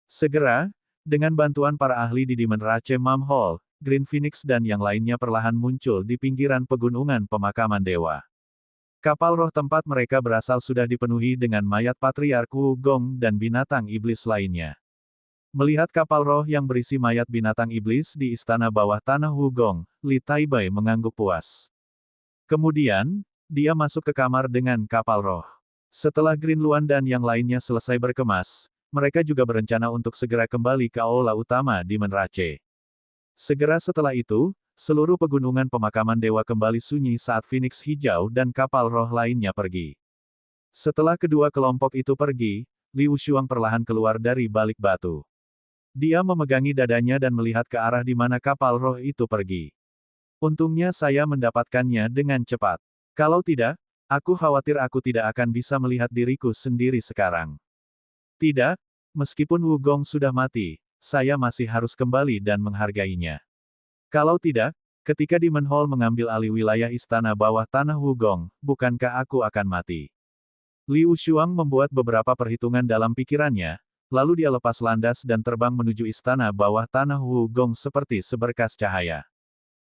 Segera, dengan bantuan para ahli di Demon Rache Mam Hall, Green Phoenix dan yang lainnya perlahan muncul di pinggiran pegunungan pemakaman dewa. Kapal roh tempat mereka berasal sudah dipenuhi dengan mayat Patriark Wugong dan binatang iblis lainnya. Melihat kapal roh yang berisi mayat binatang iblis di istana bawah tanah Wugong, Li Taibai mengangguk puas. Kemudian, dia masuk ke kamar dengan kapal roh. Setelah Green Luan dan yang lainnya selesai berkemas, mereka juga berencana untuk segera kembali ke aula utama Demon Rache. Segera setelah itu, seluruh pegunungan pemakaman dewa kembali sunyi saat Phoenix Hijau dan kapal roh lainnya pergi. Setelah kedua kelompok itu pergi, Liu Shuang perlahan keluar dari balik batu. Dia memegangi dadanya dan melihat ke arah di mana kapal roh itu pergi. Untungnya saya mendapatkannya dengan cepat. Kalau tidak, aku khawatir aku tidak akan bisa melihat diriku sendiri sekarang. Tidak, meskipun Wugong sudah mati, saya masih harus kembali dan menghargainya. Kalau tidak, ketika Demon Hall mengambil alih wilayah istana bawah tanah Wugong, bukankah aku akan mati? Liu Shuang membuat beberapa perhitungan dalam pikirannya, lalu dia lepas landas dan terbang menuju istana bawah tanah Wugong seperti seberkas cahaya.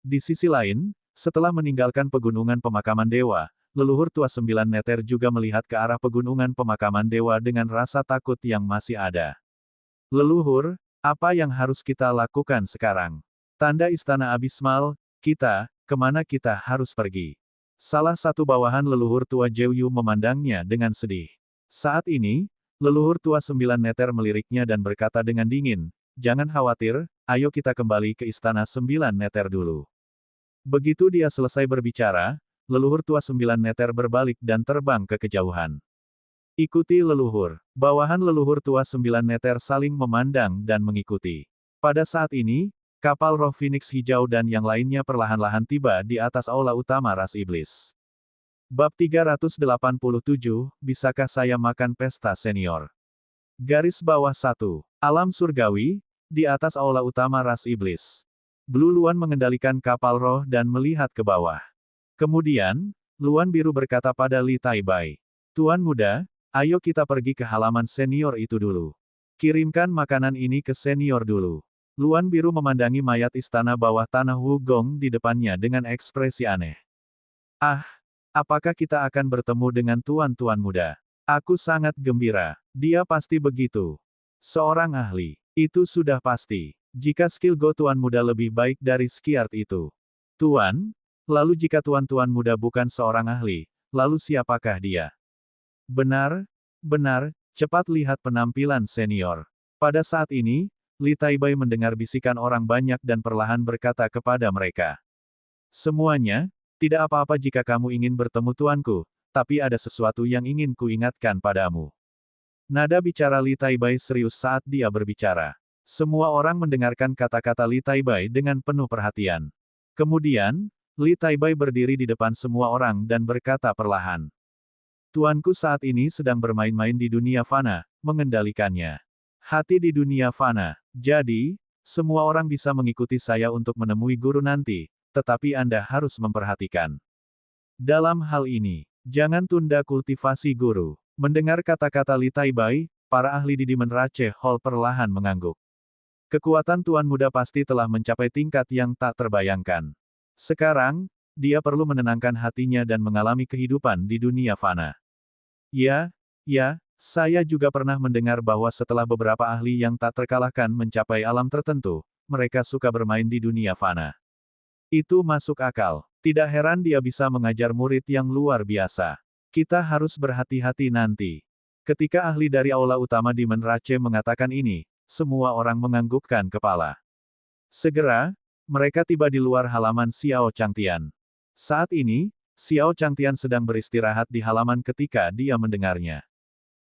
Di sisi lain, setelah meninggalkan pegunungan pemakaman dewa, leluhur tua 9 neter juga melihat ke arah pegunungan pemakaman dewa dengan rasa takut yang masih ada. Leluhur, apa yang harus kita lakukan sekarang? Tanda istana abismal, kemana kita harus pergi? Salah satu bawahan leluhur tua Jeuyu memandangnya dengan sedih. Saat ini, leluhur tua 9 neter meliriknya dan berkata dengan dingin, jangan khawatir, ayo kita kembali ke istana 9 neter dulu. Begitu dia selesai berbicara, leluhur tua 9 neter berbalik dan terbang ke kejauhan. Ikuti leluhur. Bawahan leluhur tua 9 neter saling memandang dan mengikuti. Pada saat ini, kapal roh Phoenix Hijau dan yang lainnya perlahan-lahan tiba di atas aula utama ras iblis. Bab 387, bisakah saya makan pesta senior? Garis bawah 1. Alam surgawi, di atas aula utama ras iblis. Blue Luan mengendalikan kapal roh dan melihat ke bawah. Kemudian, Luan Biru berkata pada Li Taibai, Tuan muda, ayo kita pergi ke halaman senior itu dulu. Kirimkan makanan ini ke senior dulu. Luan Biru memandangi mayat istana bawah tanah Wugong di depannya dengan ekspresi aneh. Ah! Apakah kita akan bertemu dengan tuan-tuan muda? Aku sangat gembira. Dia pasti begitu. Seorang ahli. Itu sudah pasti. Jika skill Go tuan muda lebih baik dari Skiart itu. Tuan? Lalu jika tuan-tuan muda bukan seorang ahli, lalu siapakah dia? Benar, cepat lihat penampilan senior. Pada saat ini, Li Taibai mendengar bisikan orang banyak dan perlahan berkata kepada mereka. Semuanya, tidak apa-apa jika kamu ingin bertemu tuanku, tapi ada sesuatu yang ingin kuingatkan padamu. Nada bicara Li Taibai serius saat dia berbicara. Semua orang mendengarkan kata-kata Li Taibai dengan penuh perhatian. Kemudian, Li Taibai berdiri di depan semua orang dan berkata perlahan. Tuanku saat ini sedang bermain-main di dunia fana, mengendalikannya. Hati di dunia fana. Jadi, semua orang bisa mengikuti saya untuk menemui guru nanti. Tetapi Anda harus memperhatikan. Dalam hal ini, jangan tunda kultivasi guru. Mendengar kata-kata Li Taibai, para ahli di Demon Rache Hall perlahan mengangguk. Kekuatan tuan muda pasti telah mencapai tingkat yang tak terbayangkan. Sekarang, dia perlu menenangkan hatinya dan mengalami kehidupan di dunia fana. Ya, saya juga pernah mendengar bahwa setelah beberapa ahli yang tak terkalahkan mencapai alam tertentu, mereka suka bermain di dunia fana. Itu masuk akal. Tidak heran dia bisa mengajar murid yang luar biasa. Kita harus berhati-hati nanti. Ketika ahli dari aula utama Demon Rache mengatakan ini, semua orang menganggukkan kepala. Segera, mereka tiba di luar halaman Xiao Changtian. Saat ini, Xiao Changtian sedang beristirahat di halaman ketika dia mendengarnya.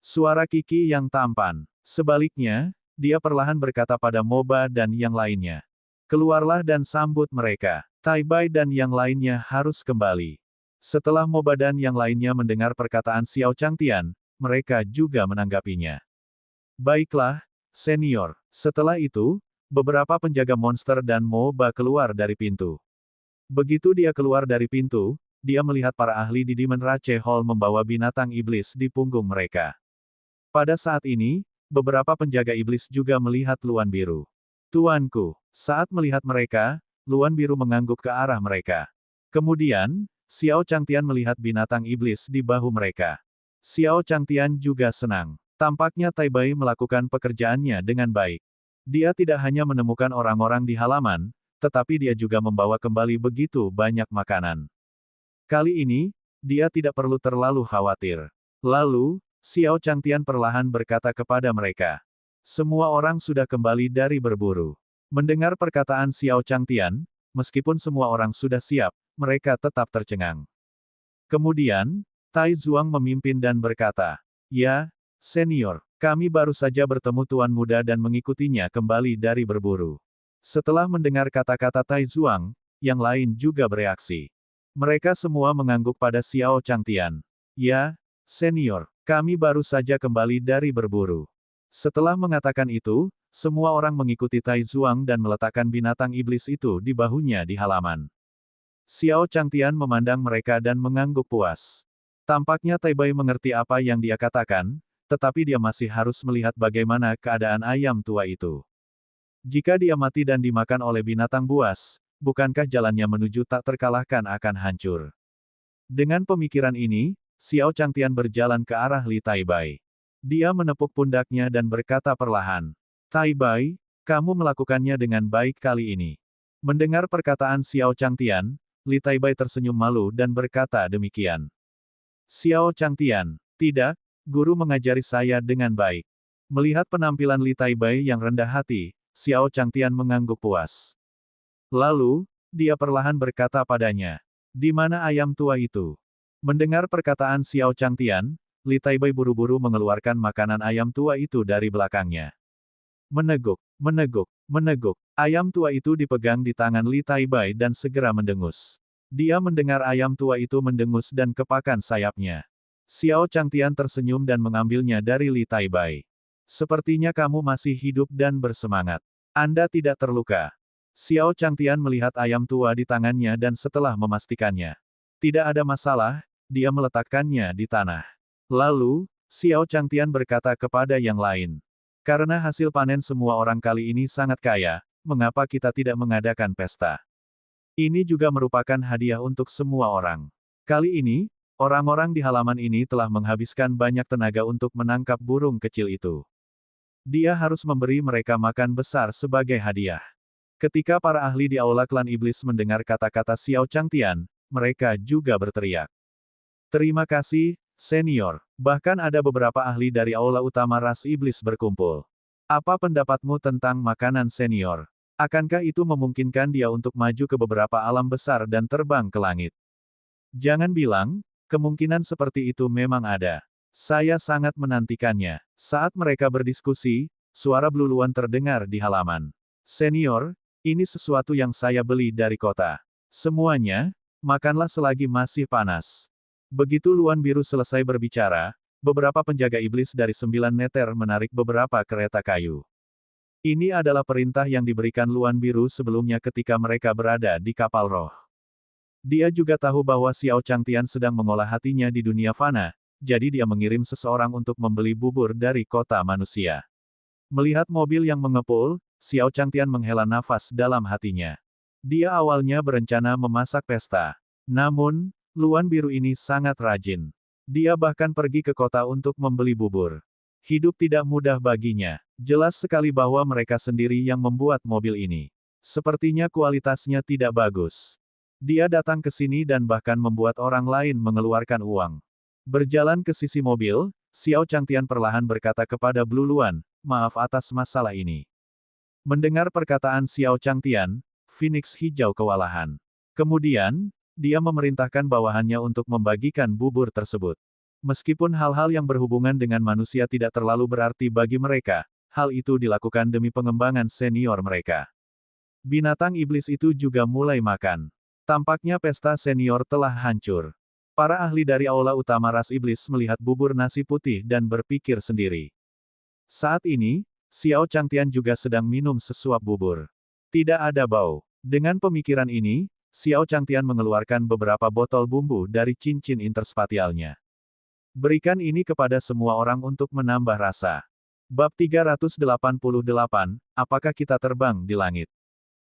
Suara Kiki yang tampan. Sebaliknya, dia perlahan berkata pada Moba dan yang lainnya. Keluarlah dan sambut mereka. Taibai dan yang lainnya harus kembali. Setelah Moba dan yang lainnya mendengar perkataan Xiao Changtian, mereka juga menanggapinya. Baiklah, senior. Setelah itu, beberapa penjaga monster dan MOBA keluar dari pintu. Begitu dia keluar dari pintu, dia melihat para ahli di Demon Rache Hall membawa binatang iblis di punggung mereka. Pada saat ini, beberapa penjaga iblis juga melihat Luan Biru. Tuanku, saat melihat mereka, Luan Biru mengangguk ke arah mereka. Kemudian, Xiao Changtian melihat binatang iblis di bahu mereka. Xiao Changtian juga senang. Tampaknya Tai Bai melakukan pekerjaannya dengan baik. Dia tidak hanya menemukan orang-orang di halaman, tetapi dia juga membawa kembali begitu banyak makanan. Kali ini, dia tidak perlu terlalu khawatir. Lalu, Xiao Changtian perlahan berkata kepada mereka. Semua orang sudah kembali dari berburu. Mendengar perkataan Xiao Changtian, meskipun semua orang sudah siap, mereka tetap tercengang. Kemudian, Tai Zuang memimpin dan berkata, "Ya, senior, kami baru saja bertemu Tuan Muda dan mengikutinya kembali dari berburu." Setelah mendengar kata-kata Tai Zuang, yang lain juga bereaksi. Mereka semua mengangguk pada Xiao Changtian. "Ya, senior, kami baru saja kembali dari berburu." Setelah mengatakan itu, semua orang mengikuti Tai Zuang dan meletakkan binatang iblis itu di bahunya di halaman. Xiao Changtian memandang mereka dan mengangguk puas. Tampaknya Tai Bai mengerti apa yang dia katakan, tetapi dia masih harus melihat bagaimana keadaan ayam tua itu. Jika dia mati dan dimakan oleh binatang buas, bukankah jalannya menuju tak terkalahkan akan hancur? Dengan pemikiran ini, Xiao Changtian berjalan ke arah Li Tai Bai. Dia menepuk pundaknya dan berkata perlahan, "Tai Bai, kamu melakukannya dengan baik kali ini." Mendengar perkataan Xiao Changtian, Li Tai Bai tersenyum malu dan berkata demikian. Xiao Changtian, "Tidak, guru mengajari saya dengan baik." Melihat penampilan Li Tai Bai yang rendah hati, Xiao Changtian mengangguk puas. Lalu, dia perlahan berkata padanya, "Di mana ayam tua itu?" Mendengar perkataan Xiao Changtian, Li Tai Bai buru-buru mengeluarkan makanan ayam tua itu dari belakangnya. Meneguk, meneguk, meneguk. Ayam tua itu dipegang di tangan Li Tai Bai dan segera mendengus. Dia mendengar ayam tua itu mendengus dan kepakan sayapnya. Xiao Changtian tersenyum dan mengambilnya dari Li Tai Bai. "Sepertinya kamu masih hidup dan bersemangat. Anda tidak terluka." Xiao Changtian melihat ayam tua di tangannya dan setelah memastikannya tidak ada masalah, dia meletakkannya di tanah. Lalu, Xiao Changtian berkata kepada yang lain, "Karena hasil panen semua orang kali ini sangat kaya, mengapa kita tidak mengadakan pesta? Ini juga merupakan hadiah untuk semua orang." Kali ini, orang-orang di halaman ini telah menghabiskan banyak tenaga untuk menangkap burung kecil itu. Dia harus memberi mereka makan besar sebagai hadiah. Ketika para ahli di aula klan iblis mendengar kata-kata Xiao Changtian, mereka juga berteriak. "Terima kasih, senior." Bahkan ada beberapa ahli dari aula utama ras iblis berkumpul. "Apa pendapatmu tentang makanan senior? Akankah itu memungkinkan dia untuk maju ke beberapa alam besar dan terbang ke langit?" Jangan bilang, kemungkinan seperti itu memang ada. Saya sangat menantikannya. Saat mereka berdiskusi, suara bluluan terdengar di halaman. "Senior, ini sesuatu yang saya beli dari kota. Semuanya, makanlah selagi masih panas." Begitu Luan Biru selesai berbicara, beberapa penjaga iblis dari 9 neter menarik beberapa kereta kayu. Ini adalah perintah yang diberikan Luan Biru sebelumnya ketika mereka berada di kapal roh. Dia juga tahu bahwa Xiao Changtian sedang mengolah hatinya di dunia fana, jadi dia mengirim seseorang untuk membeli bubur dari kota manusia. Melihat mobil yang mengepul, Xiao Changtian menghela nafas dalam hatinya. Dia awalnya berencana memasak pesta. Namun, Luan Biru ini sangat rajin. Dia bahkan pergi ke kota untuk membeli bubur. Hidup tidak mudah baginya. Jelas sekali bahwa mereka sendiri yang membuat mobil ini. Sepertinya kualitasnya tidak bagus. Dia datang ke sini dan bahkan membuat orang lain mengeluarkan uang. Berjalan ke sisi mobil, Xiao Changtian perlahan berkata kepada Blue Luan, "Maaf atas masalah ini." Mendengar perkataan Xiao Changtian, Phoenix Hijau kewalahan. Kemudian, dia memerintahkan bawahannya untuk membagikan bubur tersebut. Meskipun hal-hal yang berhubungan dengan manusia tidak terlalu berarti bagi mereka, hal itu dilakukan demi pengembangan senior mereka. Binatang iblis itu juga mulai makan. Tampaknya pesta senior telah hancur. Para ahli dari aula utama ras iblis melihat bubur nasi putih dan berpikir sendiri. Saat ini, Xiao Changtian juga sedang minum sesuap bubur. Tidak ada bau. Dengan pemikiran ini, Xiao Changtian mengeluarkan beberapa botol bumbu dari cincin interspatialnya. Berikan ini kepada semua orang untuk menambah rasa. Bab 388, apakah kita terbang di langit?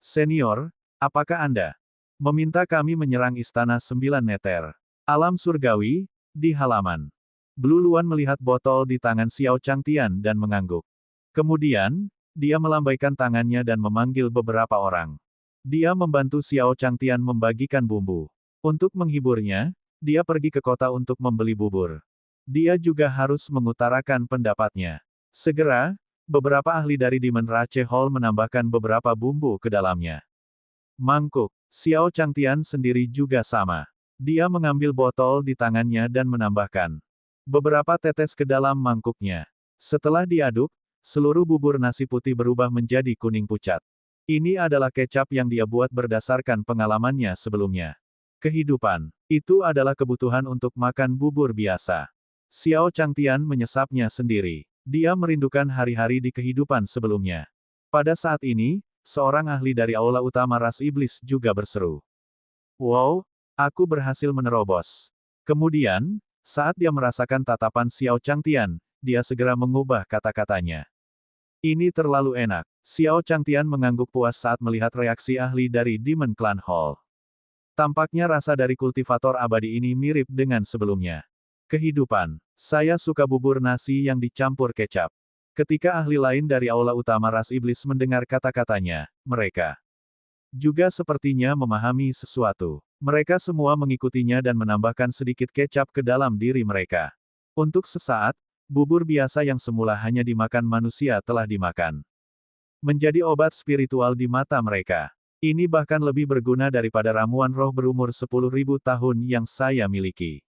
Senior, apakah Anda meminta kami menyerang Istana Sembilan Neter? Alam surgawi, di halaman. Blue Luan melihat botol di tangan Xiao Changtian dan mengangguk. Kemudian, dia melambaikan tangannya dan memanggil beberapa orang. Dia membantu Xiao Changtian membagikan bumbu. Untuk menghiburnya, dia pergi ke kota untuk membeli bubur. Dia juga harus mengutarakan pendapatnya. Segera, beberapa ahli dari Demon Rache Hall menambahkan beberapa bumbu ke dalamnya. Mangkuk, Xiao Changtian sendiri juga sama. Dia mengambil botol di tangannya dan menambahkan beberapa tetes ke dalam mangkuknya. Setelah diaduk, seluruh bubur nasi putih berubah menjadi kuning pucat. Ini adalah kecap yang dia buat berdasarkan pengalamannya sebelumnya. Kehidupan. Itu adalah kebutuhan untuk makan bubur biasa. Xiao Changtian menyesapnya sendiri. Dia merindukan hari-hari di kehidupan sebelumnya. Pada saat ini, seorang ahli dari aula utama ras iblis juga berseru. Wow, aku berhasil menerobos. Kemudian, saat dia merasakan tatapan Xiao Changtian, dia segera mengubah kata-katanya. Ini terlalu enak. Xiao Changtian mengangguk puas saat melihat reaksi ahli dari Demon Clan Hall. Tampaknya rasa dari kultivator abadi ini mirip dengan sebelumnya. Kehidupan. Saya suka bubur nasi yang dicampur kecap. Ketika ahli lain dari aula utama ras iblis mendengar kata-katanya, mereka juga sepertinya memahami sesuatu. Mereka semua mengikutinya dan menambahkan sedikit kecap ke dalam diri mereka. Untuk sesaat, bubur biasa yang semula hanya dimakan manusia telah dimakan menjadi obat spiritual di mata mereka. Ini bahkan lebih berguna daripada ramuan roh berumur 10.000 tahun yang saya miliki.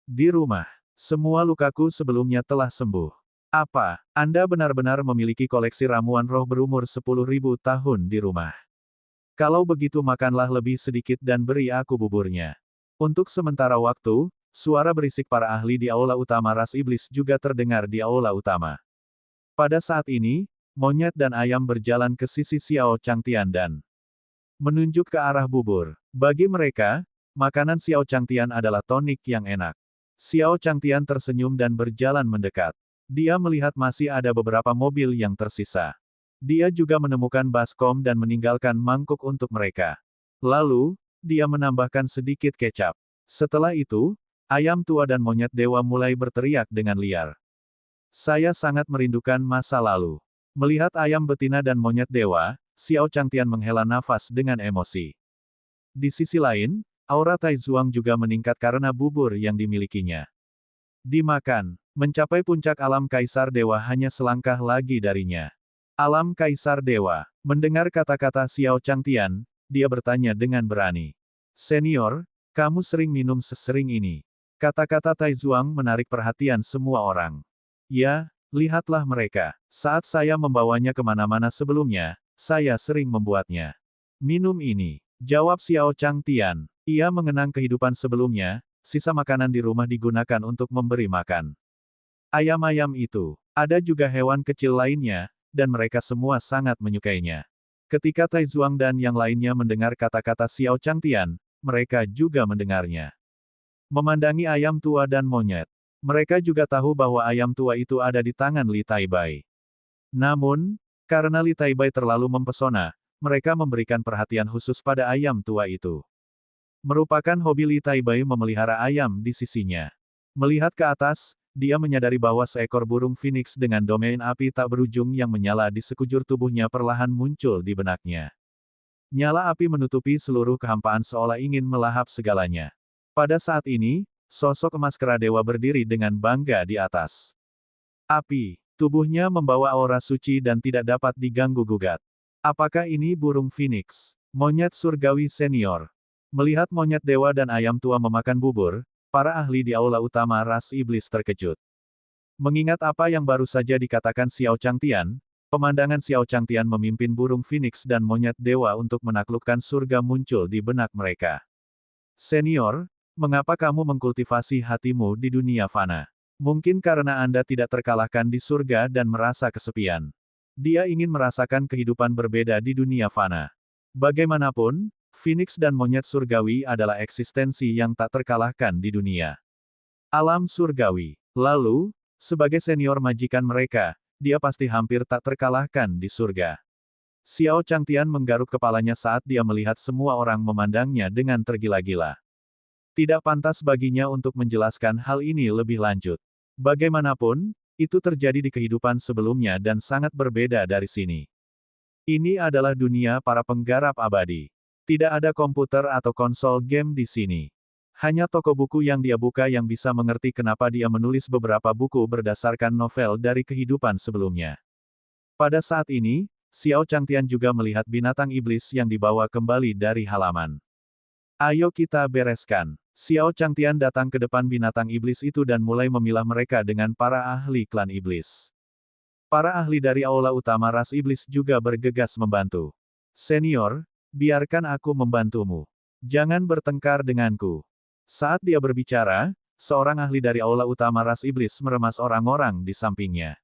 Di rumah, semua lukaku sebelumnya telah sembuh. Apa, Anda benar-benar memiliki koleksi ramuan roh berumur 10.000 tahun di rumah? Kalau begitu makanlah lebih sedikit dan beri aku buburnya. Untuk sementara waktu, suara berisik para ahli di aula utama ras iblis juga terdengar di aula utama. Pada saat ini, monyet dan ayam berjalan ke sisi Xiao Changtian dan menunjuk ke arah bubur. Bagi mereka, makanan Xiao Changtian adalah tonik yang enak. Xiao Changtian tersenyum dan berjalan mendekat. Dia melihat masih ada beberapa mobil yang tersisa. Dia juga menemukan baskom dan meninggalkan mangkuk untuk mereka. Lalu, dia menambahkan sedikit kecap. Setelah itu, ayam tua dan monyet dewa mulai berteriak dengan liar. Saya sangat merindukan masa lalu. Melihat ayam betina dan monyet dewa, Xiao Changtian menghela nafas dengan emosi. Di sisi lain, aura Taizuang juga meningkat karena bubur yang dimilikinya. Dimakan, mencapai puncak alam Kaisar Dewa hanya selangkah lagi darinya. Alam Kaisar Dewa, mendengar kata-kata Xiao Changtian, dia bertanya dengan berani. Senior, kamu sering minum sesering ini. Kata-kata Taizuang menarik perhatian semua orang. Ya, lihatlah mereka. Saat saya membawanya kemana-mana sebelumnya, saya sering membuatnya minum ini. Jawab Xiao Changtian. Ia mengenang kehidupan sebelumnya, sisa makanan di rumah digunakan untuk memberi makan ayam-ayam itu. Ada juga hewan kecil lainnya, dan mereka semua sangat menyukainya. Ketika Taizuang dan yang lainnya mendengar kata-kata Xiao Changtian, mereka juga mendengarnya. Memandangi ayam tua dan monyet. Mereka juga tahu bahwa ayam tua itu ada di tangan Li Taibai. Namun, karena Li Taibai terlalu mempesona, mereka memberikan perhatian khusus pada ayam tua itu. Merupakan hobi Li Taibai memelihara ayam di sisinya. Melihat ke atas, dia menyadari bahwa seekor burung phoenix dengan domain api tak berujung yang menyala di sekujur tubuhnya perlahan muncul di benaknya. Nyala api menutupi seluruh kehampaan seolah ingin melahap segalanya. Pada saat ini, sosok emas kera dewa berdiri dengan bangga di atas api. Tubuhnya membawa aura suci dan tidak dapat diganggu-gugat. Apakah ini burung phoenix? Monyet surgawi senior. Melihat monyet dewa dan ayam tua memakan bubur, para ahli di aula utama ras iblis terkejut. Mengingat apa yang baru saja dikatakan Xiao Changtian, pemandangan Xiao Changtian memimpin burung phoenix dan monyet dewa untuk menaklukkan surga muncul di benak mereka. Senior, mengapa kamu mengkultivasi hatimu di dunia fana? Mungkin karena Anda tidak terkalahkan di surga dan merasa kesepian. Dia ingin merasakan kehidupan berbeda di dunia fana. Bagaimanapun, Phoenix dan monyet surgawi adalah eksistensi yang tak terkalahkan di dunia alam surgawi. Lalu, sebagai senior majikan mereka, dia pasti hampir tak terkalahkan di surga. Xiao Changtian menggaruk kepalanya saat dia melihat semua orang memandangnya dengan tergila-gila. Tidak pantas baginya untuk menjelaskan hal ini lebih lanjut. Bagaimanapun, itu terjadi di kehidupan sebelumnya dan sangat berbeda dari sini. Ini adalah dunia para penggarap abadi. Tidak ada komputer atau konsol game di sini. Hanya toko buku yang dia buka yang bisa mengerti kenapa dia menulis beberapa buku berdasarkan novel dari kehidupan sebelumnya. Pada saat ini, Xiao Changtian juga melihat binatang iblis yang dibawa kembali dari halaman. Ayo kita bereskan. Xiao Changtian datang ke depan binatang iblis itu dan mulai memilah mereka dengan para ahli klan iblis. Para ahli dari aula utama ras iblis juga bergegas membantu. Senior, biarkan aku membantumu. Jangan bertengkar denganku. Saat dia berbicara, seorang ahli dari aula utama ras iblis meremas orang-orang di sampingnya.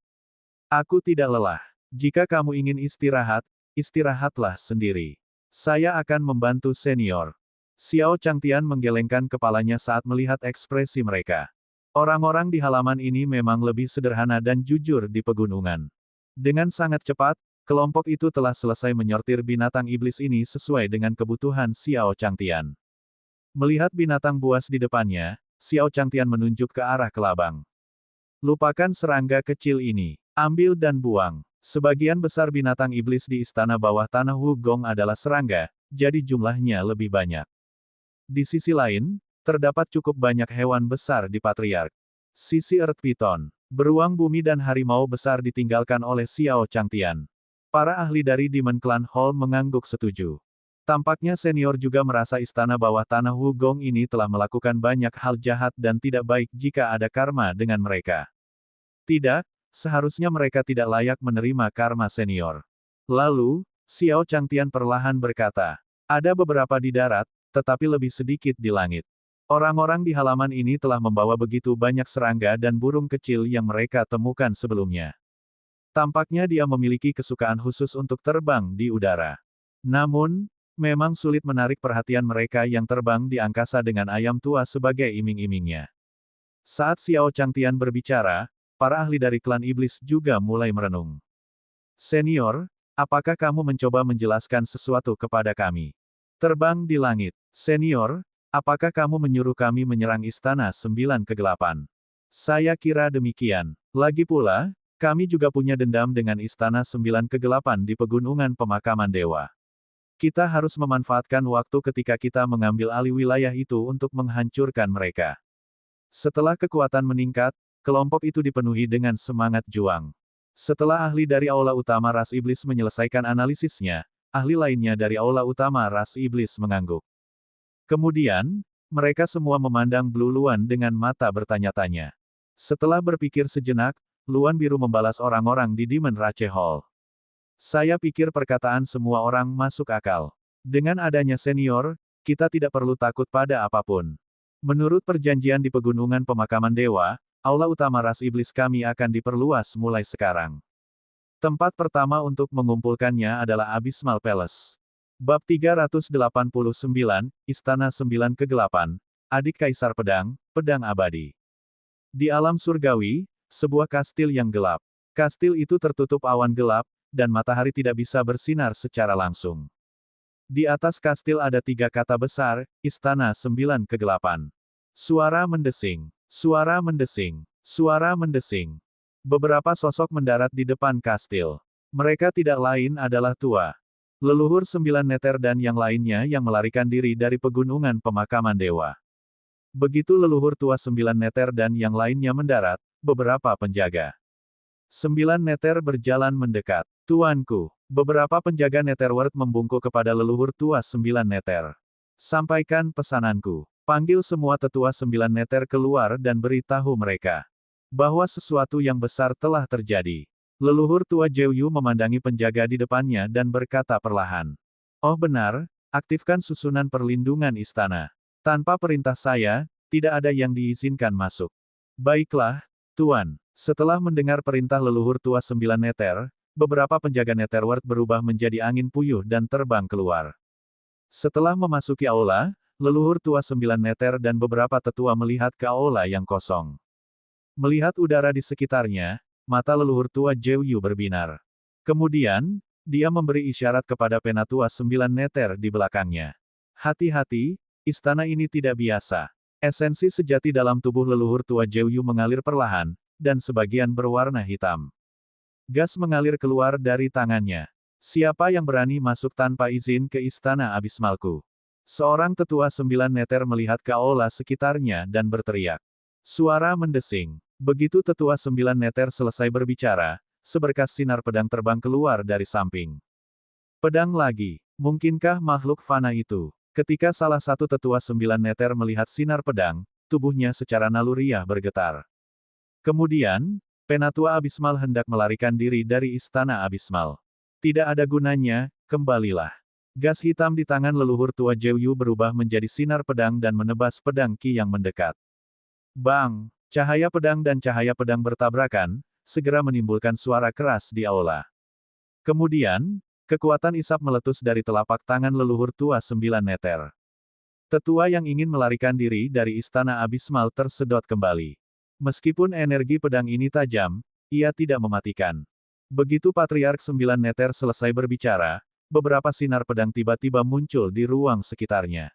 Aku tidak lelah. Jika kamu ingin istirahat, istirahatlah sendiri. Saya akan membantu senior. Xiao Changtian menggelengkan kepalanya saat melihat ekspresi mereka. Orang-orang di halaman ini memang lebih sederhana dan jujur di pegunungan. Dengan sangat cepat, kelompok itu telah selesai menyortir binatang iblis ini sesuai dengan kebutuhan Xiao Changtian. Melihat binatang buas di depannya, Xiao Changtian menunjuk ke arah kelabang. Lupakan serangga kecil ini. Ambil dan buang. Sebagian besar binatang iblis di istana bawah tanah Wugong adalah serangga, jadi jumlahnya lebih banyak. Di sisi lain, terdapat cukup banyak hewan besar di Patriark. Sisi Earth Python, beruang bumi dan harimau besar ditinggalkan oleh Xiao Changtian. Para ahli dari Demon Clan Hall mengangguk setuju. Tampaknya senior juga merasa istana bawah tanah Wugong ini telah melakukan banyak hal jahat dan tidak baik jika ada karma dengan mereka. Tidak, seharusnya mereka tidak layak menerima karma senior. Lalu, Xiao Changtian perlahan berkata, ada beberapa di darat, tetapi lebih sedikit di langit. Orang-orang di halaman ini telah membawa begitu banyak serangga dan burung kecil yang mereka temukan sebelumnya. Tampaknya dia memiliki kesukaan khusus untuk terbang di udara. Namun, memang sulit menarik perhatian mereka yang terbang di angkasa dengan ayam tua sebagai iming-imingnya. Saat Xiao Changtian berbicara, para ahli dari klan iblis juga mulai merenung. Senior, apakah kamu mencoba menjelaskan sesuatu kepada kami? Terbang di langit. Senior, apakah kamu menyuruh kami menyerang istana 9 kegelapan? Saya kira demikian. Lagi pula, kami juga punya dendam dengan istana 9 kegelapan di pegunungan pemakaman dewa. Kita harus memanfaatkan waktu ketika kita mengambil alih wilayah itu untuk menghancurkan mereka. Setelah kekuatan meningkat, kelompok itu dipenuhi dengan semangat juang. Setelah ahli dari aula utama ras iblis menyelesaikan analisisnya, ahli lainnya dari aula utama ras iblis mengangguk. Kemudian, mereka semua memandang Blue Luan dengan mata bertanya-tanya. Setelah berpikir sejenak, Luan Biru membalas orang-orang di Demon Rache Hall. Saya pikir perkataan semua orang masuk akal. Dengan adanya senior, kita tidak perlu takut pada apapun. Menurut perjanjian di pegunungan pemakaman dewa, aula utama ras iblis kami akan diperluas mulai sekarang. Tempat pertama untuk mengumpulkannya adalah Abysmal Palace. Bab 389, Istana 9 Kegelapan, Adik Kaisar Pedang, Pedang Abadi. Di alam surgawi, sebuah kastil yang gelap. Kastil itu tertutup awan gelap, dan matahari tidak bisa bersinar secara langsung. Di atas kastil ada 3 kata besar, Istana 9 Kegelapan. Suara mendesing, suara mendesing, suara mendesing. Beberapa sosok mendarat di depan kastil. Mereka tidak lain adalah tua leluhur 9 neter dan yang lainnya yang melarikan diri dari pegunungan pemakaman dewa. Begitu leluhur tua 9 neter dan yang lainnya mendarat, beberapa penjaga 9 neter berjalan mendekat. Tuanku, beberapa penjaga Netherworld membungkuk kepada leluhur tua 9 neter. Sampaikan pesananku. Panggil semua tetua 9 neter keluar dan beritahu mereka bahwa sesuatu yang besar telah terjadi. Leluhur tua Jeuyu memandangi penjaga di depannya dan berkata perlahan. Oh benar, aktifkan susunan perlindungan istana. Tanpa perintah saya, tidak ada yang diizinkan masuk. Baiklah, Tuan. Setelah mendengar perintah leluhur tua 9 neter, beberapa penjaga Netherworld berubah menjadi angin puyuh dan terbang keluar. Setelah memasuki aula, leluhur tua 9 Nether dan beberapa tetua melihat ke aula yang kosong. Melihat udara di sekitarnya, mata leluhur tua Jeoyu berbinar. Kemudian, dia memberi isyarat kepada penatua 9 Nether di belakangnya. Hati-hati, istana ini tidak biasa. Esensi sejati dalam tubuh leluhur tua Jeoyu mengalir perlahan, dan sebagian berwarna hitam. Gas mengalir keluar dari tangannya. Siapa yang berani masuk tanpa izin ke istana abismalku? Seorang tetua 9 Nether melihat ke aula sekitarnya dan berteriak. Suara mendesing. Begitu tetua 9 Nether selesai berbicara, seberkas sinar pedang terbang keluar dari samping. Pedang lagi. Mungkinkah makhluk fana itu? Ketika salah satu tetua 9 Nether melihat sinar pedang, tubuhnya secara naluriah bergetar. Kemudian, penatua abismal hendak melarikan diri dari istana abismal. Tidak ada gunanya, kembalilah. Gas hitam di tangan leluhur tua Jeoyu berubah menjadi sinar pedang dan menebas pedang Qi yang mendekat. Bang! Cahaya pedang dan cahaya pedang bertabrakan, segera menimbulkan suara keras di aula. Kemudian, kekuatan isap meletus dari telapak tangan leluhur tua 9 Nether. Tetua yang ingin melarikan diri dari istana abismal tersedot kembali. Meskipun energi pedang ini tajam, ia tidak mematikan. Begitu Patriark 9 Nether selesai berbicara, beberapa sinar pedang tiba-tiba muncul di ruang sekitarnya.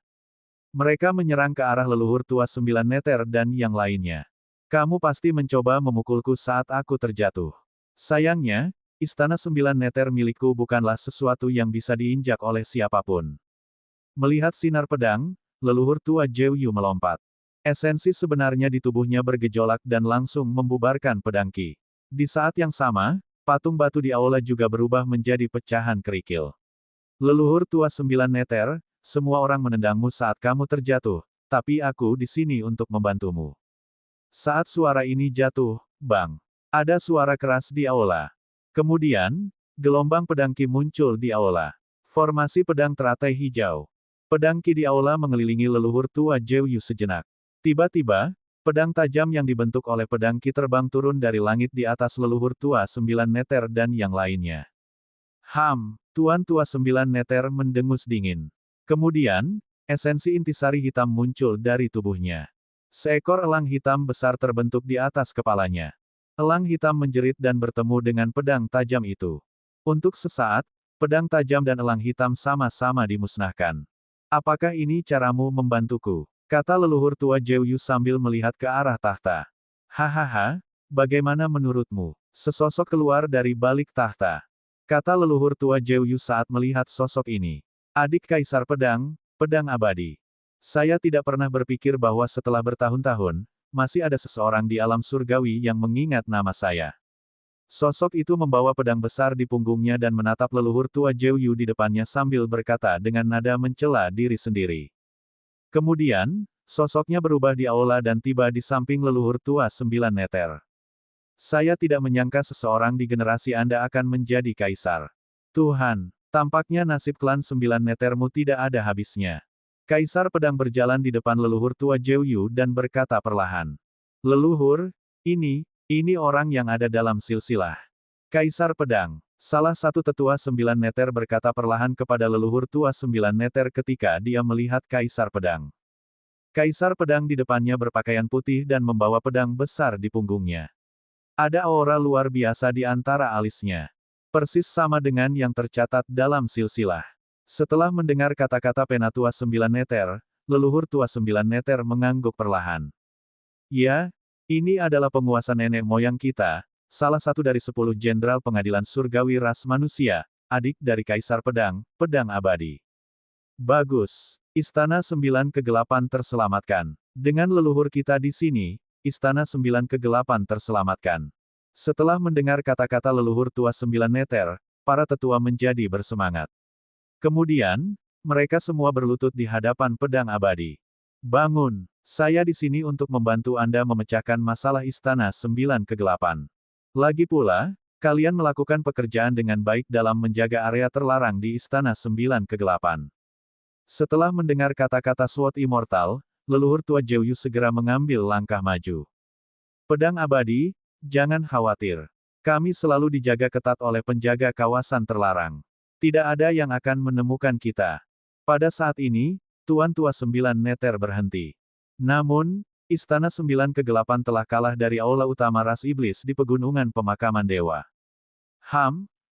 Mereka menyerang ke arah leluhur tua 9 Nether dan yang lainnya. Kamu pasti mencoba memukulku saat aku terjatuh. Sayangnya, istana 9 Nether milikku bukanlah sesuatu yang bisa diinjak oleh siapapun. Melihat sinar pedang, leluhur tua Jeoyu melompat. Esensi sebenarnya di tubuhnya bergejolak dan langsung membubarkan pedang Qi. Di saat yang sama, patung batu di aula juga berubah menjadi pecahan kerikil. Leluhur tua 9 Nether, semua orang menendangmu saat kamu terjatuh, tapi aku di sini untuk membantumu. Saat suara ini jatuh, bang, ada suara keras di aula. Kemudian, gelombang pedang Qi muncul di aula. Formasi pedang teratai hijau. Pedang Qi di aula mengelilingi leluhur tua Jeoyu sejenak. Tiba-tiba, pedang tajam yang dibentuk oleh pedang Qi terbang turun dari langit di atas leluhur tua 9 Nether dan yang lainnya. Tuan tua 9 Nether mendengus dingin. Kemudian, esensi intisari hitam muncul dari tubuhnya. Seekor elang hitam besar terbentuk di atas kepalanya. Elang hitam menjerit dan bertemu dengan pedang tajam itu. Untuk sesaat, pedang tajam dan elang hitam sama-sama dimusnahkan. Apakah ini caramu membantuku? Kata leluhur tua Jeoyu sambil melihat ke arah tahta. Hahaha, bagaimana menurutmu? Sesosok keluar dari balik tahta. Kata leluhur tua Jeoyu saat melihat sosok ini. Adik Kaisar Pedang, pedang abadi. Saya tidak pernah berpikir bahwa setelah bertahun-tahun, masih ada seseorang di alam surgawi yang mengingat nama saya. Sosok itu membawa pedang besar di punggungnya dan menatap leluhur tua Jeoyu di depannya sambil berkata dengan nada mencela diri sendiri. Kemudian, sosoknya berubah di aula dan tiba di samping leluhur tua 9 Nether. Saya tidak menyangka seseorang di generasi Anda akan menjadi kaisar. Tuhan, tampaknya nasib klan 9 Nethermu tidak ada habisnya. Kaisar Pedang berjalan di depan leluhur tua Jeoyu dan berkata perlahan. Leluhur, ini orang yang ada dalam silsilah. Kaisar Pedang. Salah satu tetua 9 Nether berkata perlahan kepada leluhur tua 9 Nether ketika dia melihat Kaisar Pedang. Kaisar Pedang di depannya berpakaian putih dan membawa pedang besar di punggungnya. Ada aura luar biasa di antara alisnya. Persis sama dengan yang tercatat dalam silsilah. Setelah mendengar kata-kata penatua 9 Nether, leluhur tua 9 Nether mengangguk perlahan. Ya, ini adalah penguasa nenek moyang kita, salah satu dari 10 jenderal pengadilan surgawi ras manusia, adik dari Kaisar Pedang, pedang abadi. Bagus. Istana 9 kegelapan terselamatkan. Dengan leluhur kita di sini, Istana 9 kegelapan terselamatkan. Setelah mendengar kata-kata leluhur tua 9 Nether, para tetua menjadi bersemangat. Kemudian, mereka semua berlutut di hadapan pedang abadi. Bangun, saya di sini untuk membantu Anda memecahkan masalah Istana 9 kegelapan. Lagi pula, kalian melakukan pekerjaan dengan baik dalam menjaga area terlarang di Istana 9 kegelapan. Setelah mendengar kata-kata Sword Immortal, leluhur tua Jeoyu segera mengambil langkah maju. Pedang abadi, jangan khawatir. Kami selalu dijaga ketat oleh penjaga kawasan terlarang. Tidak ada yang akan menemukan kita. Pada saat ini, Tuan Tua Sembilan Neter berhenti. Namun, Istana Sembilan Kegelapan telah kalah dari aula utama ras iblis di pegunungan pemakaman dewa.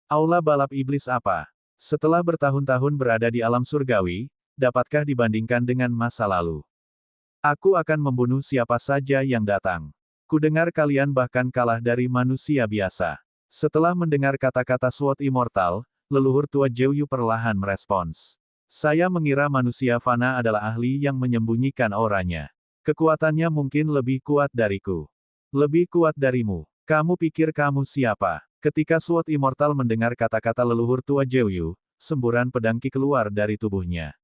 Aula balap iblis apa? Setelah bertahun-tahun berada di alam surgawi, dapatkah dibandingkan dengan masa lalu? Aku akan membunuh siapa saja yang datang. Kudengar kalian bahkan kalah dari manusia biasa. Setelah mendengar kata-kata SWOT Immortal, leluhur tua Jeuyu perlahan merespons. Saya mengira manusia fana adalah ahli yang menyembunyikan auranya. Kekuatannya mungkin lebih kuat dariku. Lebih kuat darimu. Kamu pikir kamu siapa? Ketika SWOT Immortal mendengar kata-kata leluhur tua Jeuyu, semburan pedang Ki keluar dari tubuhnya.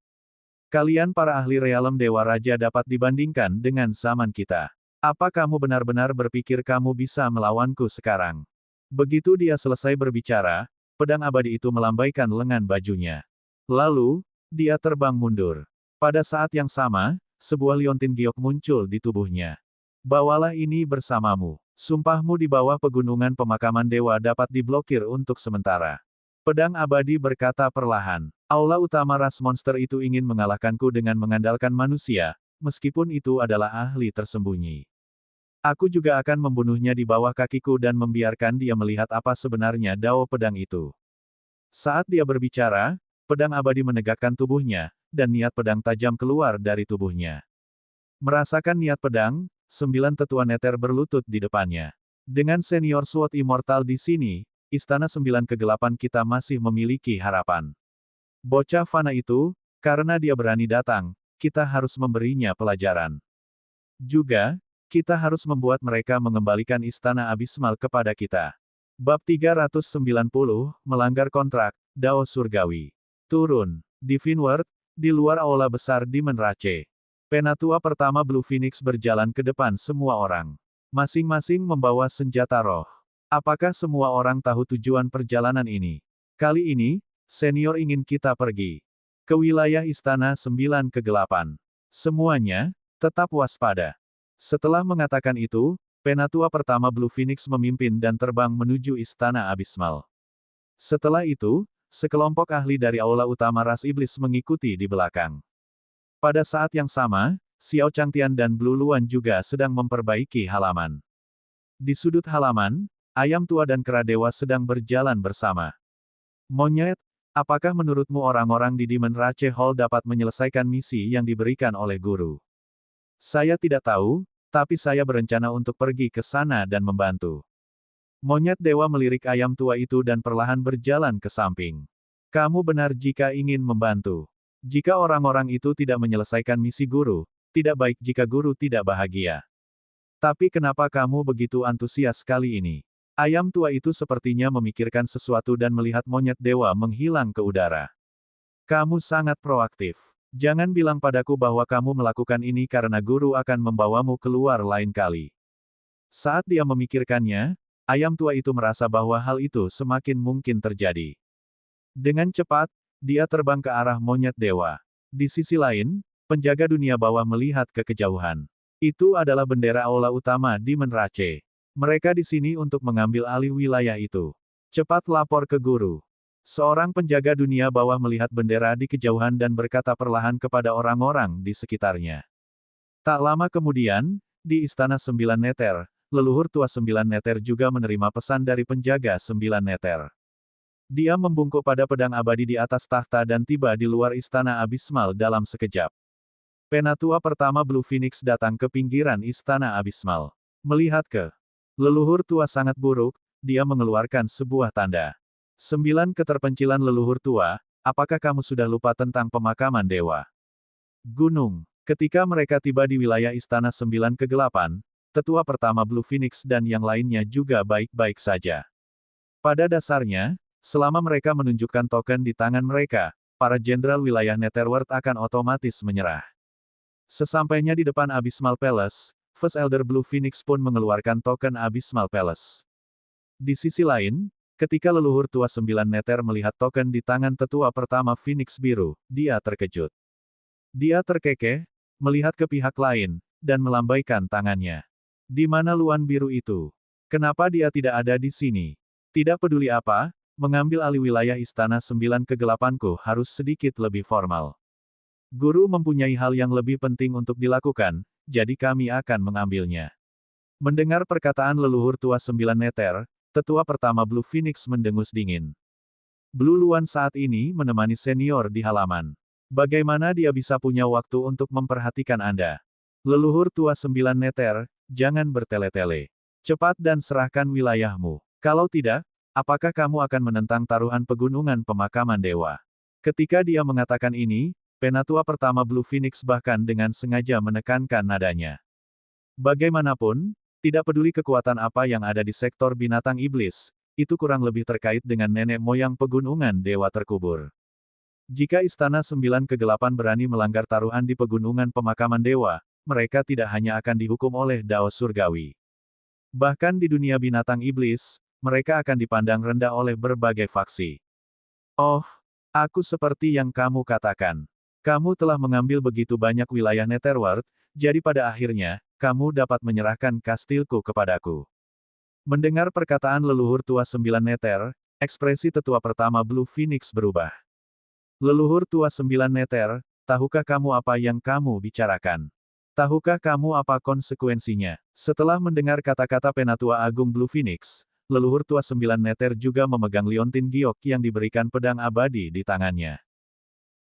Kalian para ahli realem Dewa Raja dapat dibandingkan dengan zaman kita. Apa kamu benar-benar berpikir kamu bisa melawanku sekarang? Begitu dia selesai berbicara, pedang abadi itu melambaikan lengan bajunya. Lalu, dia terbang mundur. Pada saat yang sama, sebuah liontin giok muncul di tubuhnya. Bawalah ini bersamamu. Sumpahmu di bawah pegunungan pemakaman dewa dapat diblokir untuk sementara. Pedang abadi berkata perlahan. Aula utama ras monster itu ingin mengalahkanku dengan mengandalkan manusia, meskipun itu adalah ahli tersembunyi. Aku juga akan membunuhnya di bawah kakiku dan membiarkan dia melihat apa sebenarnya dao pedang itu. Saat dia berbicara, pedang abadi menegakkan tubuhnya, dan niat pedang tajam keluar dari tubuhnya. Merasakan niat pedang, 9 tetua neter berlutut di depannya. Dengan senior SWOT Immortal di sini, Istana Sembilan Kegelapan kita masih memiliki harapan. Bocah fana itu, karena dia berani datang, kita harus memberinya pelajaran. Juga, kita harus membuat mereka mengembalikan Istana Abismal kepada kita. Bab 390, Melanggar Kontrak, Dao Surgawi. Turun. Di Finward, di luar aula besar di Menrace. Penatua pertama Blue Phoenix berjalan ke depan semua orang. Masing-masing membawa senjata roh. Apakah semua orang tahu tujuan perjalanan ini? Kali ini, senior ingin kita pergi ke wilayah Istana Sembilan Kegelapan. Semuanya, tetap waspada. Setelah mengatakan itu, Penatua pertama Blue Phoenix memimpin dan terbang menuju Istana Abismal. Setelah itu, sekelompok ahli dari aula utama ras iblis mengikuti di belakang. Pada saat yang sama, Xiao Changtian dan Blue Luan juga sedang memperbaiki halaman. Di sudut halaman, ayam tua dan kera dewa sedang berjalan bersama. Monyet, apakah menurutmu orang-orang di Demon Rache Hall dapat menyelesaikan misi yang diberikan oleh guru? Saya tidak tahu, tapi saya berencana untuk pergi ke sana dan membantu. Monyet dewa melirik ayam tua itu dan perlahan berjalan ke samping. Kamu benar jika ingin membantu. Jika orang-orang itu tidak menyelesaikan misi guru, tidak baik jika guru tidak bahagia. Tapi kenapa kamu begitu antusias kali ini? Ayam tua itu sepertinya memikirkan sesuatu dan melihat monyet dewa menghilang ke udara. Kamu sangat proaktif. Jangan bilang padaku bahwa kamu melakukan ini karena guru akan membawamu keluar lain kali. Saat dia memikirkannya, ayam tua itu merasa bahwa hal itu semakin mungkin terjadi. Dengan cepat, dia terbang ke arah monyet dewa. Di sisi lain, penjaga dunia bawah melihat ke kejauhan. Itu adalah bendera aula utama di Menrace. Mereka di sini untuk mengambil alih wilayah itu. Cepat lapor ke guru. Seorang penjaga dunia bawah melihat bendera di kejauhan dan berkata perlahan kepada orang-orang di sekitarnya. Tak lama kemudian, di Istana Sembilan Neter, leluhur tua Sembilan Neter juga menerima pesan dari penjaga Sembilan Neter. Dia membungkuk pada pedang abadi di atas tahta dan tiba di luar Istana Abismal dalam sekejap. Penatua pertama Blue Phoenix datang ke pinggiran Istana Abismal. Melihat ke leluhur tua sangat buruk, dia mengeluarkan sebuah tanda. 9 keterpencilan leluhur tua, apakah kamu sudah lupa tentang pemakaman dewa? Gunung. Ketika mereka tiba di wilayah Istana Sembilan Kegelapan, tetua pertama Blue Phoenix dan yang lainnya juga baik-baik saja. Pada dasarnya, selama mereka menunjukkan token di tangan mereka, para jenderal wilayah Netherworld akan otomatis menyerah. Sesampainya di depan Abysmal Palace, First Elder Blue Phoenix pun mengeluarkan token Abysmal Palace. Di sisi lain, ketika leluhur tua Sembilan Nether melihat token di tangan tetua pertama Phoenix Biru, dia terkejut. Dia terkekeh, melihat ke pihak lain, dan melambaikan tangannya. Di mana Luan Biru itu? Kenapa dia tidak ada di sini? Tidak peduli apa, mengambil alih wilayah Istana Sembilan Kegelapanku harus sedikit lebih formal. Guru mempunyai hal yang lebih penting untuk dilakukan, jadi kami akan mengambilnya. Mendengar perkataan leluhur tua Sembilan Neter, tetua pertama Blue Phoenix mendengus dingin. Blue Luan saat ini menemani senior di halaman. Bagaimana dia bisa punya waktu untuk memperhatikan Anda? Leluhur tua Sembilan Neter, jangan bertele-tele. Cepat dan serahkan wilayahmu. Kalau tidak, apakah kamu akan menentang taruhan pegunungan pemakaman dewa? Ketika dia mengatakan ini, penatua pertama Blue Phoenix bahkan dengan sengaja menekankan nadanya. Bagaimanapun, tidak peduli kekuatan apa yang ada di sektor binatang iblis, itu kurang lebih terkait dengan nenek moyang pegunungan dewa terkubur. Jika Istana Sembilan Kegelapan berani melanggar taruhan di pegunungan pemakaman dewa, mereka tidak hanya akan dihukum oleh Dao Surgawi. Bahkan di dunia binatang iblis, mereka akan dipandang rendah oleh berbagai faksi. Oh, aku seperti yang kamu katakan. Kamu telah mengambil begitu banyak wilayah Netherworld, jadi pada akhirnya, kamu dapat menyerahkan kastilku kepadaku. Mendengar perkataan leluhur tua Sembilan Neter, ekspresi tetua pertama Blue Phoenix berubah. Leluhur tua Sembilan Neter, tahukah kamu apa yang kamu bicarakan? Tahukah kamu apa konsekuensinya? Setelah mendengar kata-kata Penatua Agung Blue Phoenix, leluhur tua Sembilan Neter juga memegang liontin giok yang diberikan pedang abadi di tangannya.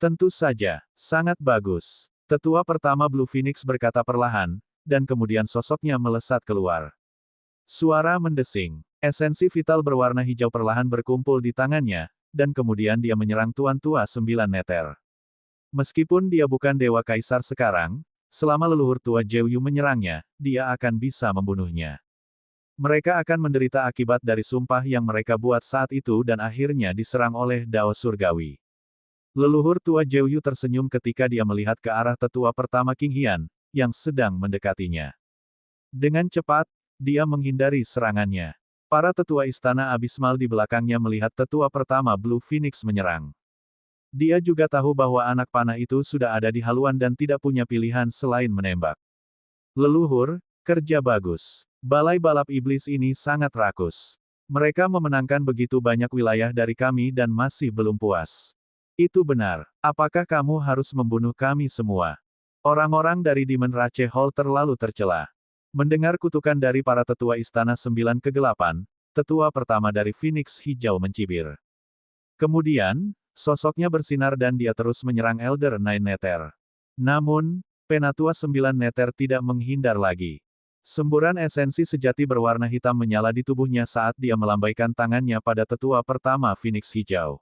Tentu saja, sangat bagus. Tetua pertama Blue Phoenix berkata perlahan, dan kemudian sosoknya melesat keluar. Suara mendesing. Esensi vital berwarna hijau perlahan berkumpul di tangannya, dan kemudian dia menyerang Tuan Tua Sembilan Neter. Meskipun dia bukan Dewa Kaisar sekarang, selama leluhur tua Jeoyu menyerangnya, dia akan bisa membunuhnya. Mereka akan menderita akibat dari sumpah yang mereka buat saat itu dan akhirnya diserang oleh Dao Surgawi. Leluhur tua Jeoyu tersenyum ketika dia melihat ke arah tetua pertama King Hian, yang sedang mendekatinya. Dengan cepat, dia menghindari serangannya. Para tetua istana abismal di belakangnya melihat tetua pertama Blue Phoenix menyerang. Dia juga tahu bahwa anak panah itu sudah ada di haluan dan tidak punya pilihan selain menembak. Leluhur, kerja bagus. Balai balap iblis ini sangat rakus. Mereka memenangkan begitu banyak wilayah dari kami dan masih belum puas. Itu benar. Apakah kamu harus membunuh kami semua? Orang-orang dari Demon Rache Hall terlalu tercela. Mendengar kutukan dari para tetua Istana Sembilan Kegelapan, tetua pertama dari Phoenix Hijau mencibir. Kemudian, sosoknya bersinar dan dia terus menyerang Elder Nine Neter. Namun, Penatua Sembilan Neter tidak menghindar lagi. Semburan esensi sejati berwarna hitam menyala di tubuhnya saat dia melambaikan tangannya pada tetua pertama Phoenix Hijau.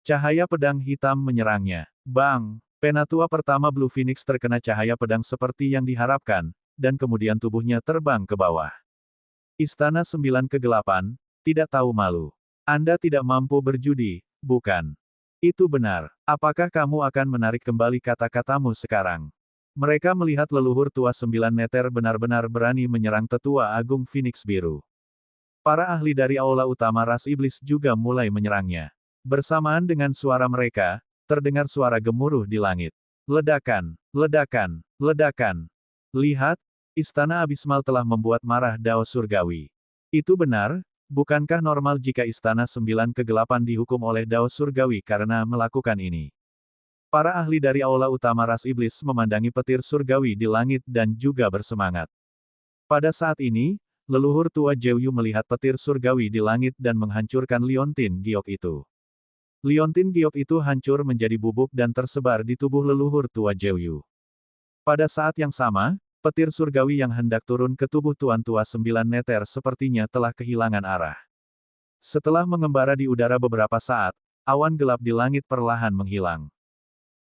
Cahaya pedang hitam menyerangnya. Bang! Penatua pertama Blue Phoenix terkena cahaya pedang seperti yang diharapkan, dan kemudian tubuhnya terbang ke bawah. Istana Sembilan Kegelapan, tidak tahu malu. Anda tidak mampu berjudi, bukan? Itu benar. Apakah kamu akan menarik kembali kata-katamu sekarang? Mereka melihat leluhur tua Sembilan Neter benar-benar berani menyerang tetua Agung Phoenix Biru. Para ahli dari aula utama ras iblis juga mulai menyerangnya. Bersamaan dengan suara mereka, terdengar suara gemuruh di langit. Ledakan, ledakan, ledakan. Lihat, Istana Abismal telah membuat marah Dao Surgawi. Itu benar, bukankah normal jika Istana Sembilan Kegelapan dihukum oleh Dao Surgawi karena melakukan ini? Para ahli dari aula utama ras iblis memandangi petir surgawi di langit dan juga bersemangat. Pada saat ini, leluhur tua Jeoyu melihat petir surgawi di langit dan menghancurkan liontin giok itu. Liontin giok itu hancur menjadi bubuk dan tersebar di tubuh leluhur tua Jeoyu. Pada saat yang sama, petir surgawi yang hendak turun ke tubuh Tuan Tua Sembilan Neter sepertinya telah kehilangan arah. Setelah mengembara di udara beberapa saat, awan gelap di langit perlahan menghilang.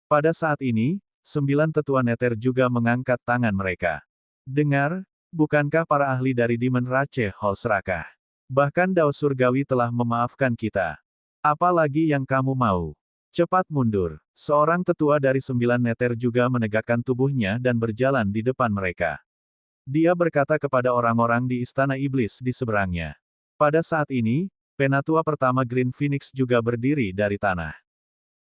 Pada saat ini, 9 tetua Neter juga mengangkat tangan mereka. Dengar, bukankah para ahli dari Demon Rache Hall serakah? Bahkan Dao Surgawi telah memaafkan kita. Apa lagi yang kamu mau? Cepat mundur. Seorang tetua dari 9 Neter juga menegakkan tubuhnya dan berjalan di depan mereka. Dia berkata kepada orang-orang di Istana Iblis di seberangnya. Pada saat ini, Penatua pertama Green Phoenix juga berdiri dari tanah.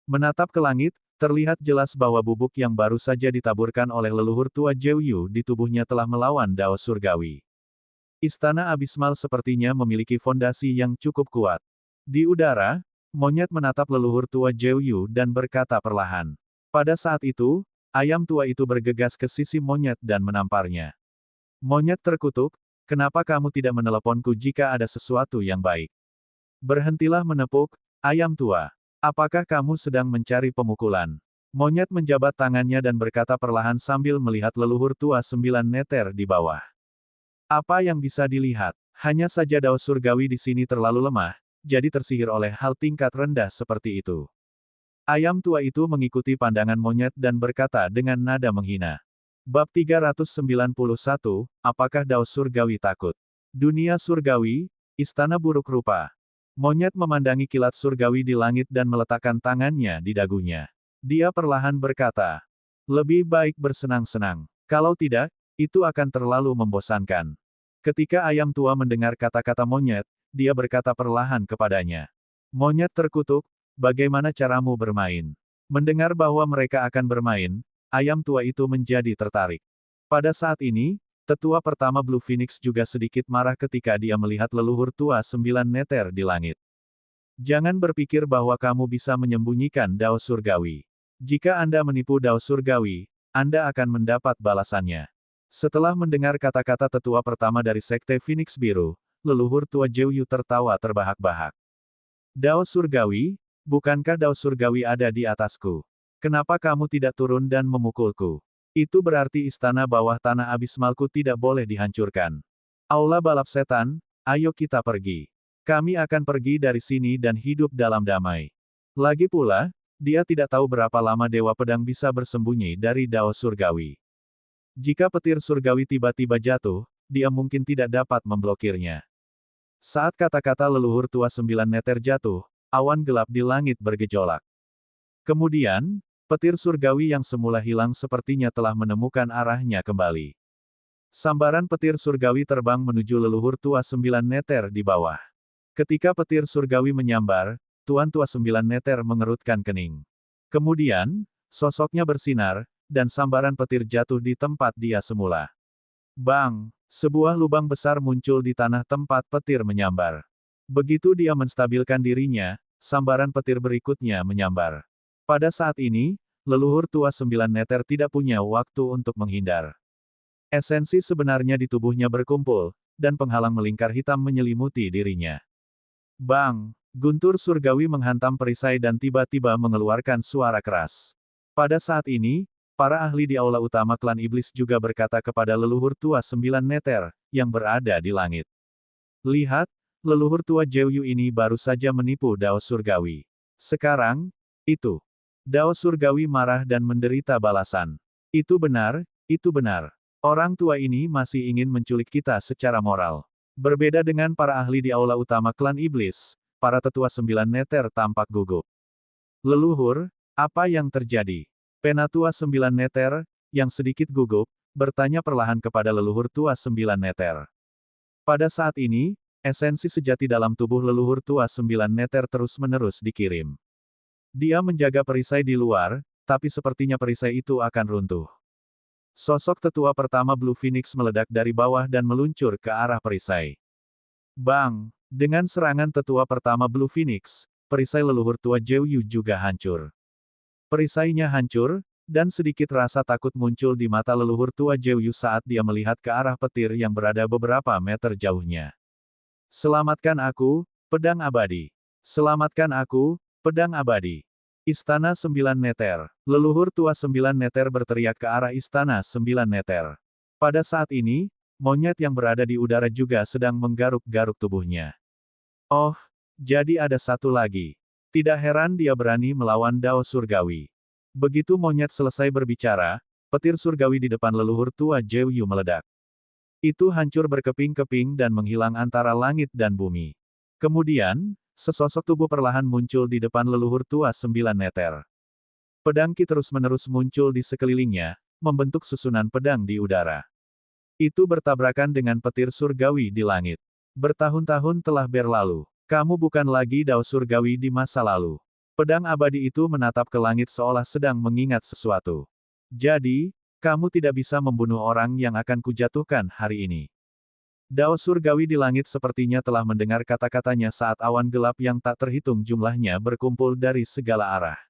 Menatap ke langit, terlihat jelas bahwa bubuk yang baru saja ditaburkan oleh leluhur tua Jeoyu di tubuhnya telah melawan Dao Surgawi. Istana abismal sepertinya memiliki fondasi yang cukup kuat. Di udara, monyet menatap leluhur tua Zhou dan berkata perlahan. Pada saat itu, ayam tua itu bergegas ke sisi monyet dan menamparnya. Monyet terkutuk, kenapa kamu tidak meneleponku jika ada sesuatu yang baik? Berhentilah menepuk, ayam tua. Apakah kamu sedang mencari pemukulan? Monyet menjabat tangannya dan berkata perlahan sambil melihat leluhur tua 9 meter di bawah. Apa yang bisa dilihat? Hanya saja dao surgawi di sini terlalu lemah, jadi tersihir oleh hal tingkat rendah seperti itu. Ayam tua itu mengikuti pandangan monyet dan berkata dengan nada menghina. Bab 391, apakah dao surgawi takut? Dunia surgawi, istana buruk rupa. Monyet memandangi kilat surgawi di langit dan meletakkan tangannya di dagunya. Dia perlahan berkata, lebih baik bersenang-senang. Kalau tidak, itu akan terlalu membosankan. Ketika ayam tua mendengar kata-kata monyet, dia berkata perlahan kepadanya. Monyet terkutuk, bagaimana caramu bermain? Mendengar bahwa mereka akan bermain, ayam tua itu menjadi tertarik. Pada saat ini, tetua pertama Blue Phoenix juga sedikit marah ketika dia melihat leluhur tua 9 meter di langit. Jangan berpikir bahwa kamu bisa menyembunyikan dao surgawi. Jika Anda menipu dao surgawi, Anda akan mendapat balasannya. Setelah mendengar kata-kata tetua pertama dari Sekte Phoenix Biru, leluhur tua Zhou tertawa terbahak-bahak. Dao surgawi, bukankah dao surgawi ada di atasku? Kenapa kamu tidak turun dan memukulku? Itu berarti istana bawah tanah abismalku tidak boleh dihancurkan. Aula balap setan, ayo kita pergi. Kami akan pergi dari sini dan hidup dalam damai. Lagi pula, dia tidak tahu berapa lama Dewa Pedang bisa bersembunyi dari dao surgawi. Jika petir surgawi tiba-tiba jatuh, dia mungkin tidak dapat memblokirnya. Saat kata-kata leluhur tua 9 meter jatuh, awan gelap di langit bergejolak. Kemudian, petir surgawi yang semula hilang sepertinya telah menemukan arahnya kembali. Sambaran petir surgawi terbang menuju leluhur tua 9 meter di bawah. Ketika petir surgawi menyambar, Tuan tua 9 meter mengerutkan kening. Kemudian, sosoknya bersinar, dan sambaran petir jatuh di tempat dia semula. Bang! Sebuah lubang besar muncul di tanah tempat petir menyambar. Begitu dia menstabilkan dirinya, sambaran petir berikutnya menyambar. Pada saat ini, leluhur tua 9 meter tidak punya waktu untuk menghindar. Esensi sebenarnya di tubuhnya berkumpul, dan penghalang melingkar hitam menyelimuti dirinya. Bang! Guntur surgawi menghantam perisai dan tiba-tiba mengeluarkan suara keras. Pada saat ini, para ahli di aula utama klan iblis juga berkata kepada leluhur tua 9 meter, yang berada di langit. Lihat, leluhur tua Zhou ini baru saja menipu dao surgawi. Sekarang, itu. Dao surgawi marah dan menderita balasan. Itu benar, itu benar. Orang tua ini masih ingin menculik kita secara moral. Berbeda dengan para ahli di aula utama klan iblis, para tetua 9 meter tampak gugup. Leluhur, apa yang terjadi? Penatua 9 meter, yang sedikit gugup, bertanya perlahan kepada leluhur tua 9 meter. Pada saat ini, esensi sejati dalam tubuh leluhur tua 9 meter terus-menerus dikirim. Dia menjaga perisai di luar, tapi sepertinya perisai itu akan runtuh. Sosok tetua pertama Blue Phoenix meledak dari bawah dan meluncur ke arah perisai. Bang! Dengan serangan tetua pertama Blue Phoenix, perisai leluhur tua Zhou juga hancur. Perisainya hancur, dan sedikit rasa takut muncul di mata leluhur tua Zhou saat dia melihat ke arah petir yang berada beberapa meter jauhnya. Selamatkan aku, pedang abadi. Selamatkan aku, pedang abadi. Istana 9 meter. Leluhur tua 9 meter berteriak ke arah istana 9 meter. Pada saat ini, monyet yang berada di udara juga sedang menggaruk-garuk tubuhnya. Oh, jadi ada satu lagi. Tidak heran dia berani melawan dao surgawi. Begitu monyet selesai berbicara, petir surgawi di depan leluhur tua Zhou meledak. Itu hancur berkeping-keping dan menghilang antara langit dan bumi. Kemudian, sesosok tubuh perlahan muncul di depan leluhur tua 9 meter. Pedang Ki terus-menerus muncul di sekelilingnya, membentuk susunan pedang di udara. Itu bertabrakan dengan petir surgawi di langit. Bertahun-tahun telah berlalu. Kamu bukan lagi dao surgawi di masa lalu. Pedang abadi itu menatap ke langit seolah sedang mengingat sesuatu. Jadi, kamu tidak bisa membunuh orang yang akan kujatuhkan hari ini. Dao surgawi di langit sepertinya telah mendengar kata-katanya saat awan gelap yang tak terhitung jumlahnya berkumpul dari segala arah.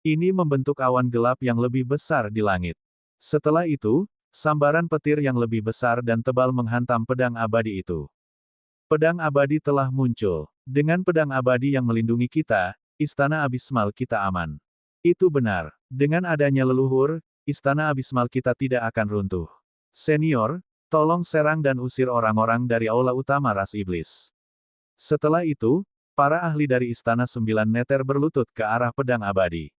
Ini membentuk awan gelap yang lebih besar di langit. Setelah itu, sambaran petir yang lebih besar dan tebal menghantam pedang abadi itu. Pedang abadi telah muncul. Dengan pedang abadi yang melindungi kita, istana abismal kita aman. Itu benar. Dengan adanya leluhur, istana abismal kita tidak akan runtuh. Senior, tolong serang dan usir orang-orang dari aula utama ras iblis. Setelah itu, para ahli dari Istana Sembilan Neter berlutut ke arah pedang abadi.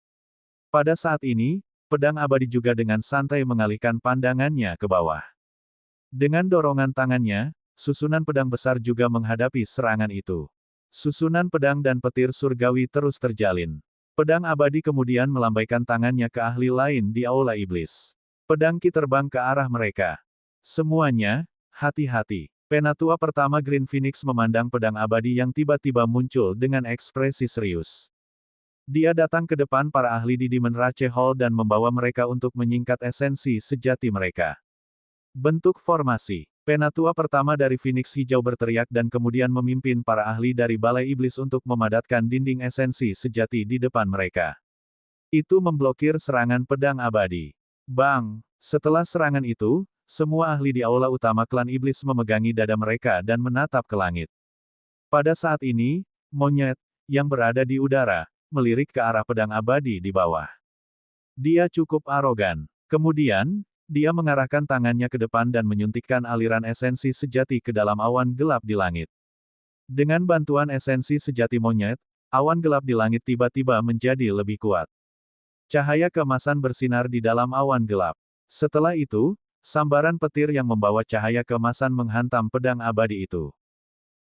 Pada saat ini, pedang abadi juga dengan santai mengalihkan pandangannya ke bawah. Dengan dorongan tangannya, susunan pedang besar juga menghadapi serangan itu. Susunan pedang dan petir surgawi terus terjalin. Pedang abadi kemudian melambaikan tangannya ke ahli lain di aula iblis. Pedang Ki terbang ke arah mereka. Semuanya, hati-hati. Penatua pertama Green Phoenix memandang pedang abadi yang tiba-tiba muncul dengan ekspresi serius. Dia datang ke depan para ahli di Demon Rache Hall dan membawa mereka untuk menyingkat esensi sejati mereka. Bentuk formasi. Penatua pertama dari Phoenix Hijau berteriak dan kemudian memimpin para ahli dari Balai Iblis untuk memadatkan dinding esensi sejati di depan mereka. Itu memblokir serangan pedang abadi. Bang! Setelah serangan itu, semua ahli di aula utama klan iblis memegangi dada mereka dan menatap ke langit. Pada saat ini, monyet, yang berada di udara, melirik ke arah pedang abadi di bawah. Dia cukup arogan. Kemudian, dia mengarahkan tangannya ke depan dan menyuntikkan aliran esensi sejati ke dalam awan gelap di langit. Dengan bantuan esensi sejati monyet, awan gelap di langit tiba-tiba menjadi lebih kuat. Cahaya keemasan bersinar di dalam awan gelap. Setelah itu, sambaran petir yang membawa cahaya keemasan menghantam pedang abadi itu.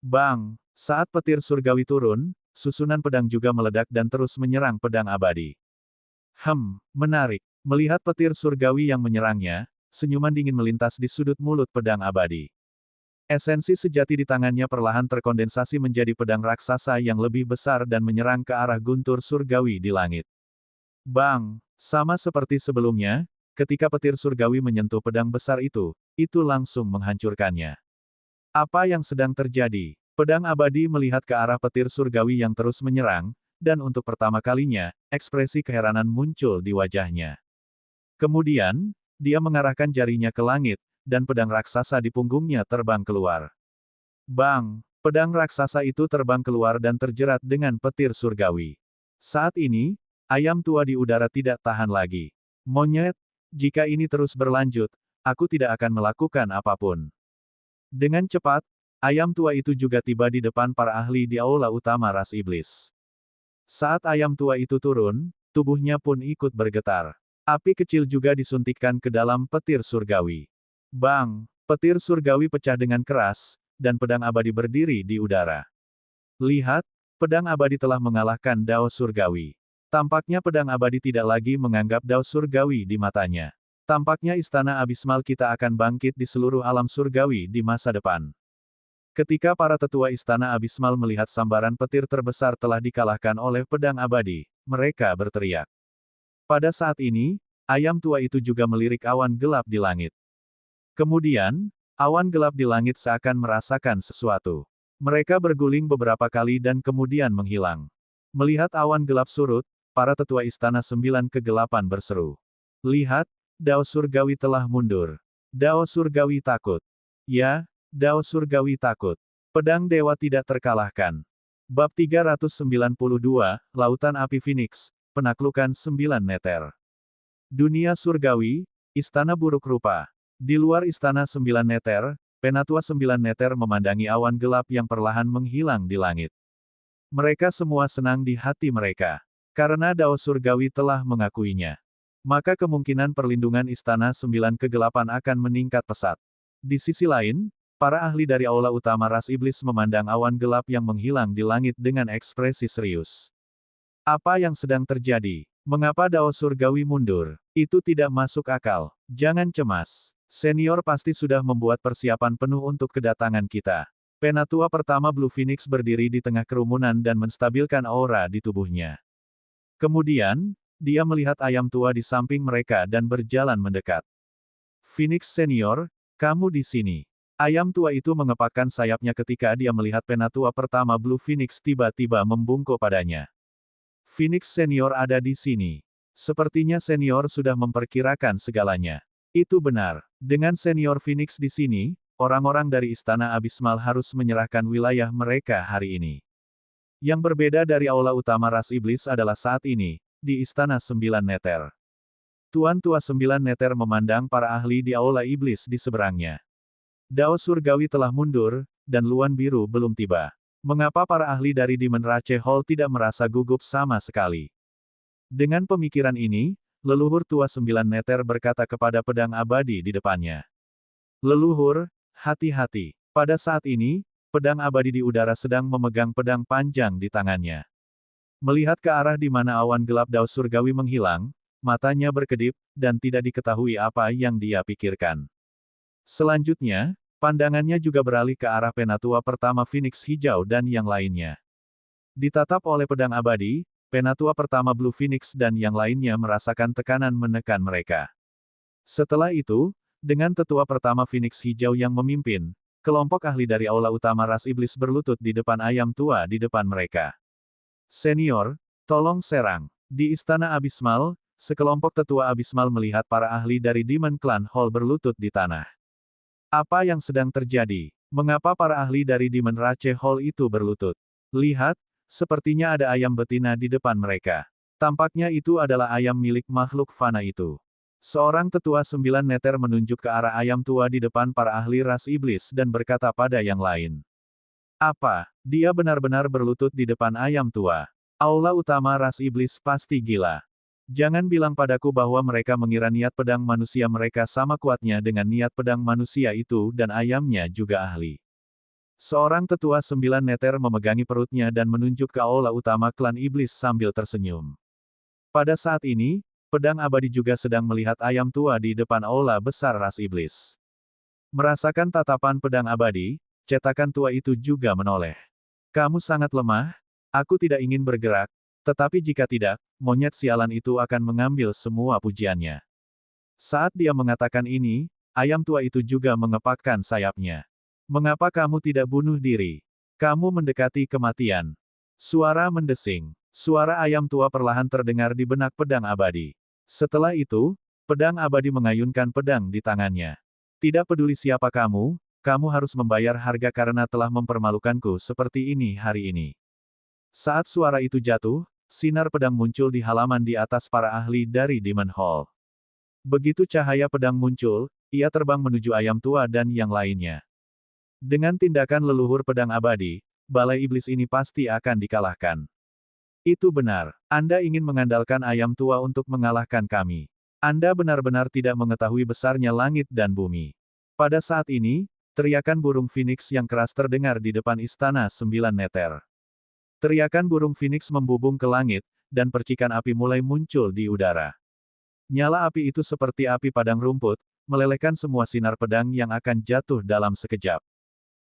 Bang! Saat petir surgawi turun, susunan pedang juga meledak dan terus menyerang pedang abadi. Menarik. Melihat petir surgawi yang menyerangnya, senyuman dingin melintas di sudut mulut pedang abadi. Esensi sejati di tangannya perlahan terkondensasi menjadi pedang raksasa yang lebih besar dan menyerang ke arah guntur surgawi di langit. Bang! Sama seperti sebelumnya, ketika petir surgawi menyentuh pedang besar itu langsung menghancurkannya. Apa yang sedang terjadi? Pedang abadi melihat ke arah petir surgawi yang terus menyerang, dan untuk pertama kalinya, ekspresi keheranan muncul di wajahnya. Kemudian, dia mengarahkan jarinya ke langit, dan pedang raksasa di punggungnya terbang keluar. Bang! Pedang raksasa itu terbang keluar dan terjerat dengan petir surgawi. Saat ini, ayam tua di udara tidak tahan lagi. Monyet! Jika ini terus berlanjut, aku tidak akan melakukan apapun. Dengan cepat, ayam tua itu juga tiba di depan para ahli di aula utama ras iblis. Saat ayam tua itu turun, tubuhnya pun ikut bergetar. Api kecil juga disuntikkan ke dalam petir surgawi. Bang! Petir surgawi pecah dengan keras, dan pedang abadi berdiri di udara. Lihat, pedang abadi telah mengalahkan Dao surgawi. Tampaknya pedang abadi tidak lagi menganggap Dao surgawi di matanya. Tampaknya istana abismal kita akan bangkit di seluruh alam surgawi di masa depan. Ketika para tetua istana abismal melihat sambaran petir terbesar telah dikalahkan oleh pedang abadi, mereka berteriak. Pada saat ini, ayam tua itu juga melirik awan gelap di langit. Kemudian, awan gelap di langit seakan merasakan sesuatu. Mereka berguling beberapa kali dan kemudian menghilang. Melihat awan gelap surut, para tetua istana sembilan kegelapan berseru. Lihat, Dao surgawi telah mundur. Dao surgawi takut. Ya, Dao surgawi takut. Pedang dewa tidak terkalahkan. Bab 392, Lautan Api Phoenix, Penaklukan Sembilan Neter. Dunia surgawi, istana buruk rupa. Di luar istana Sembilan Neter, Penatua Sembilan Neter memandangi awan gelap yang perlahan menghilang di langit. Mereka semua senang di hati mereka. Karena Dao surgawi telah mengakuinya. Maka kemungkinan perlindungan istana Sembilan Kegelapan akan meningkat pesat. Di sisi lain, para ahli dari aula utama ras iblis memandang awan gelap yang menghilang di langit dengan ekspresi serius. Apa yang sedang terjadi? Mengapa Dao surgawi mundur? Itu tidak masuk akal. Jangan cemas. Senior pasti sudah membuat persiapan penuh untuk kedatangan kita. Penatua pertama Blue Phoenix berdiri di tengah kerumunan dan menstabilkan aura di tubuhnya. Kemudian, dia melihat ayam tua di samping mereka dan berjalan mendekat. Phoenix Senior, kamu di sini. Ayam tua itu mengepakkan sayapnya ketika dia melihat penatua pertama Blue Phoenix tiba-tiba membungkuk padanya. Phoenix senior ada di sini. Sepertinya senior sudah memperkirakan segalanya. Itu benar. Dengan senior Phoenix di sini, orang-orang dari Istana Abismal harus menyerahkan wilayah mereka hari ini. Yang berbeda dari aula utama ras iblis adalah saat ini, di Istana Sembilan Neter. Tuan Tua Sembilan Neter memandang para ahli di aula iblis di seberangnya. Dao surgawi telah mundur, dan Luan Biru belum tiba. Mengapa para ahli dari Demon Rache Hall tidak merasa gugup sama sekali? Dengan pemikiran ini, leluhur tua Sembilan Neter berkata kepada pedang abadi di depannya. Leluhur, hati-hati. Pada saat ini, pedang abadi di udara sedang memegang pedang panjang di tangannya. Melihat ke arah di mana awan gelap Dao surgawi menghilang, matanya berkedip, dan tidak diketahui apa yang dia pikirkan. Selanjutnya, pandangannya juga beralih ke arah penatua pertama Phoenix Hijau dan yang lainnya. Ditatap oleh pedang abadi, penatua pertama Blue Phoenix dan yang lainnya merasakan tekanan menekan mereka. Setelah itu, dengan tetua pertama Phoenix Hijau yang memimpin, kelompok ahli dari aula utama ras iblis berlutut di depan ayam tua di depan mereka. Senior, tolong serang. Di Istana Abismal, sekelompok tetua Abismal melihat para ahli dari Demon Clan Hall berlutut di tanah. Apa yang sedang terjadi? Mengapa para ahli dari Demon Rache Hall itu berlutut? Lihat, sepertinya ada ayam betina di depan mereka. Tampaknya itu adalah ayam milik makhluk fana itu. Seorang tetua Sembilan Neter menunjuk ke arah ayam tua di depan para ahli ras iblis dan berkata pada yang lain. Apa? Dia benar-benar berlutut di depan ayam tua. Aula utama ras iblis pasti gila. Jangan bilang padaku bahwa mereka mengira niat pedang manusia mereka sama kuatnya dengan niat pedang manusia itu dan ayamnya juga ahli. Seorang tetua Sembilan Neter memegangi perutnya dan menunjuk ke aula utama klan iblis sambil tersenyum. Pada saat ini, pedang abadi juga sedang melihat ayam tua di depan aula besar ras iblis. Merasakan tatapan pedang abadi, cetakan tua itu juga menoleh. Kamu sangat lemah, aku tidak ingin bergerak, tetapi jika tidak, monyet sialan itu akan mengambil semua pujiannya. Saat dia mengatakan ini, ayam tua itu juga mengepakkan sayapnya. Mengapa kamu tidak bunuh diri? Kamu mendekati kematian. Suara mendesing. Suara ayam tua perlahan terdengar di benak pedang abadi. Setelah itu, pedang abadi mengayunkan pedang di tangannya. Tidak peduli siapa kamu harus membayar harga karena telah mempermalukanku seperti ini hari ini. Saat suara itu jatuh, sinar pedang muncul di halaman di atas para ahli dari Demon Hall. Begitu cahaya pedang muncul, ia terbang menuju ayam tua dan yang lainnya. Dengan tindakan leluhur pedang abadi, balai iblis ini pasti akan dikalahkan. Itu benar. Anda ingin mengandalkan ayam tua untuk mengalahkan kami. Anda benar-benar tidak mengetahui besarnya langit dan bumi. Pada saat ini, teriakan burung Phoenix yang keras terdengar di depan Istana Sembilan Neter. Teriakan burung Phoenix membubung ke langit, dan percikan api mulai muncul di udara. Nyala api itu seperti api padang rumput, melelehkan semua sinar pedang yang akan jatuh dalam sekejap.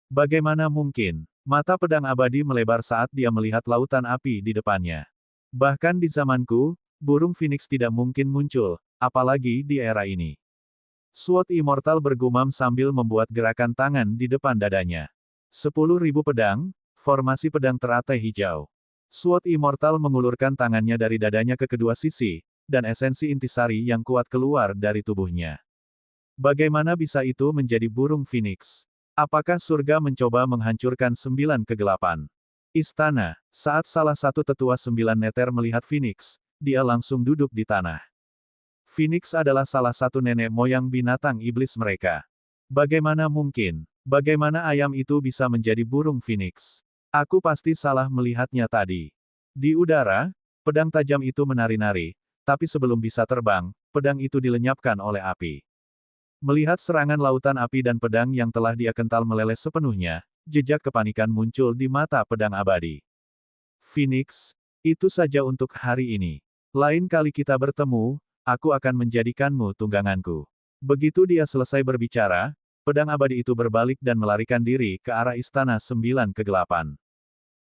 Bagaimana mungkin? Mata pedang abadi melebar saat dia melihat lautan api di depannya. Bahkan di zamanku, burung Phoenix tidak mungkin muncul, apalagi di era ini. Sword Immortal bergumam sambil membuat gerakan tangan di depan dadanya. 10.000 pedang, formasi pedang teratai hijau. Sword Immortal mengulurkan tangannya dari dadanya ke kedua sisi, dan esensi intisari yang kuat keluar dari tubuhnya. Bagaimana bisa itu menjadi burung Phoenix? Apakah surga mencoba menghancurkan 9 kegelapan? Istana, saat salah satu tetua 9 Neter melihat Phoenix, dia langsung duduk di tanah. Phoenix adalah salah satu nenek moyang binatang iblis mereka. Bagaimana mungkin? Bagaimana ayam itu bisa menjadi burung Phoenix? Aku pasti salah melihatnya tadi. Di udara, pedang tajam itu menari-nari, tapi sebelum bisa terbang, pedang itu dilenyapkan oleh api. Melihat serangan lautan api dan pedang yang telah dia kental meleleh sepenuhnya, jejak kepanikan muncul di mata pedang abadi. Phoenix, itu saja untuk hari ini. Lain kali kita bertemu, aku akan menjadikanmu tungganganku. Begitu dia selesai berbicara, pedang abadi itu berbalik dan melarikan diri ke arah Istana Sembilan Kegelapan.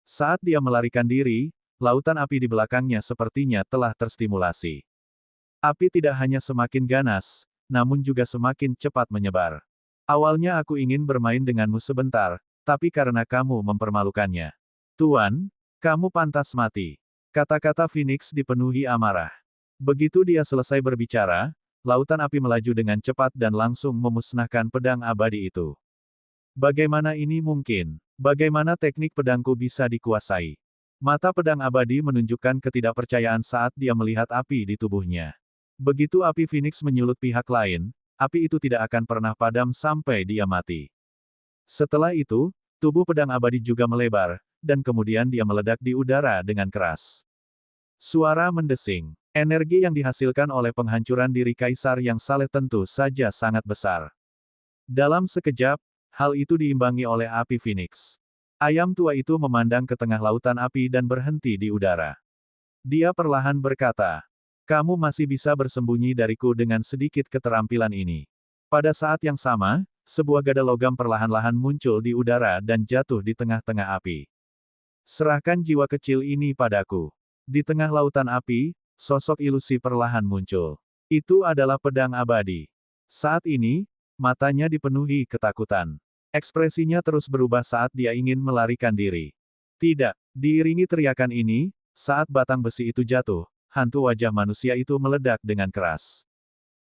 Saat dia melarikan diri, lautan api di belakangnya sepertinya telah terstimulasi. Api tidak hanya semakin ganas, namun juga semakin cepat menyebar. Awalnya aku ingin bermain denganmu sebentar, tapi karena kamu mempermalukannya. Tuan, kamu pantas mati. Kata-kata Phoenix dipenuhi amarah. Begitu dia selesai berbicara, lautan api melaju dengan cepat dan langsung memusnahkan pedang abadi itu. Bagaimana ini mungkin? Bagaimana teknik pedangku bisa dikuasai? Mata pedang abadi menunjukkan ketidakpercayaan saat dia melihat api di tubuhnya. Begitu api Phoenix menyulut pihak lain, api itu tidak akan pernah padam sampai dia mati. Setelah itu, tubuh pedang abadi juga melebar, dan kemudian dia meledak di udara dengan keras. Suara mendesing. Energi yang dihasilkan oleh penghancuran diri Kaisar yang saleh tentu saja sangat besar. Dalam sekejap, hal itu diimbangi oleh api Phoenix. Ayam tua itu memandang ke tengah lautan api dan berhenti di udara. Dia perlahan berkata, "Kamu masih bisa bersembunyi dariku dengan sedikit keterampilan ini." Pada saat yang sama, sebuah gada logam perlahan-lahan muncul di udara dan jatuh di tengah-tengah api. "Serahkan jiwa kecil ini padaku." Di tengah lautan api, sosok ilusi perlahan muncul. Itu adalah pedang abadi. Saat ini, matanya dipenuhi ketakutan. Ekspresinya terus berubah saat dia ingin melarikan diri. Tidak, diiringi teriakan ini, saat batang besi itu jatuh, hantu wajah manusia itu meledak dengan keras.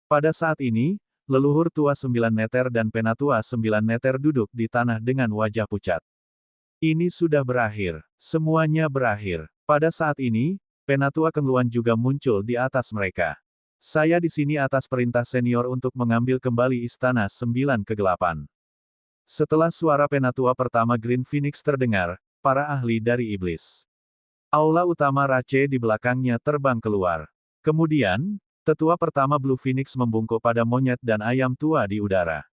Pada saat ini, leluhur tua 9 meter dan penatua 9 meter duduk di tanah dengan wajah pucat. Ini sudah berakhir. Semuanya berakhir. Pada saat ini, penatua Kengluan juga muncul di atas mereka. Saya di sini atas perintah senior untuk mengambil kembali Istana 9 Kegelapan. Setelah suara penatua pertama Green Phoenix terdengar, para ahli dari iblis. Aula utama Rache di belakangnya terbang keluar. Kemudian, tetua pertama Blue Phoenix membungkuk pada monyet dan ayam tua di udara.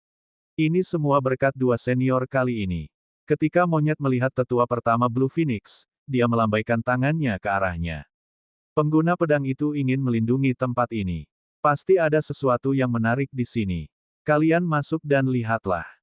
Ini semua berkat dua senior kali ini. Ketika monyet melihat tetua pertama Blue Phoenix, dia melambaikan tangannya ke arahnya. Pengguna pedang itu ingin melindungi tempat ini. Pasti ada sesuatu yang menarik di sini. Kalian masuk dan lihatlah.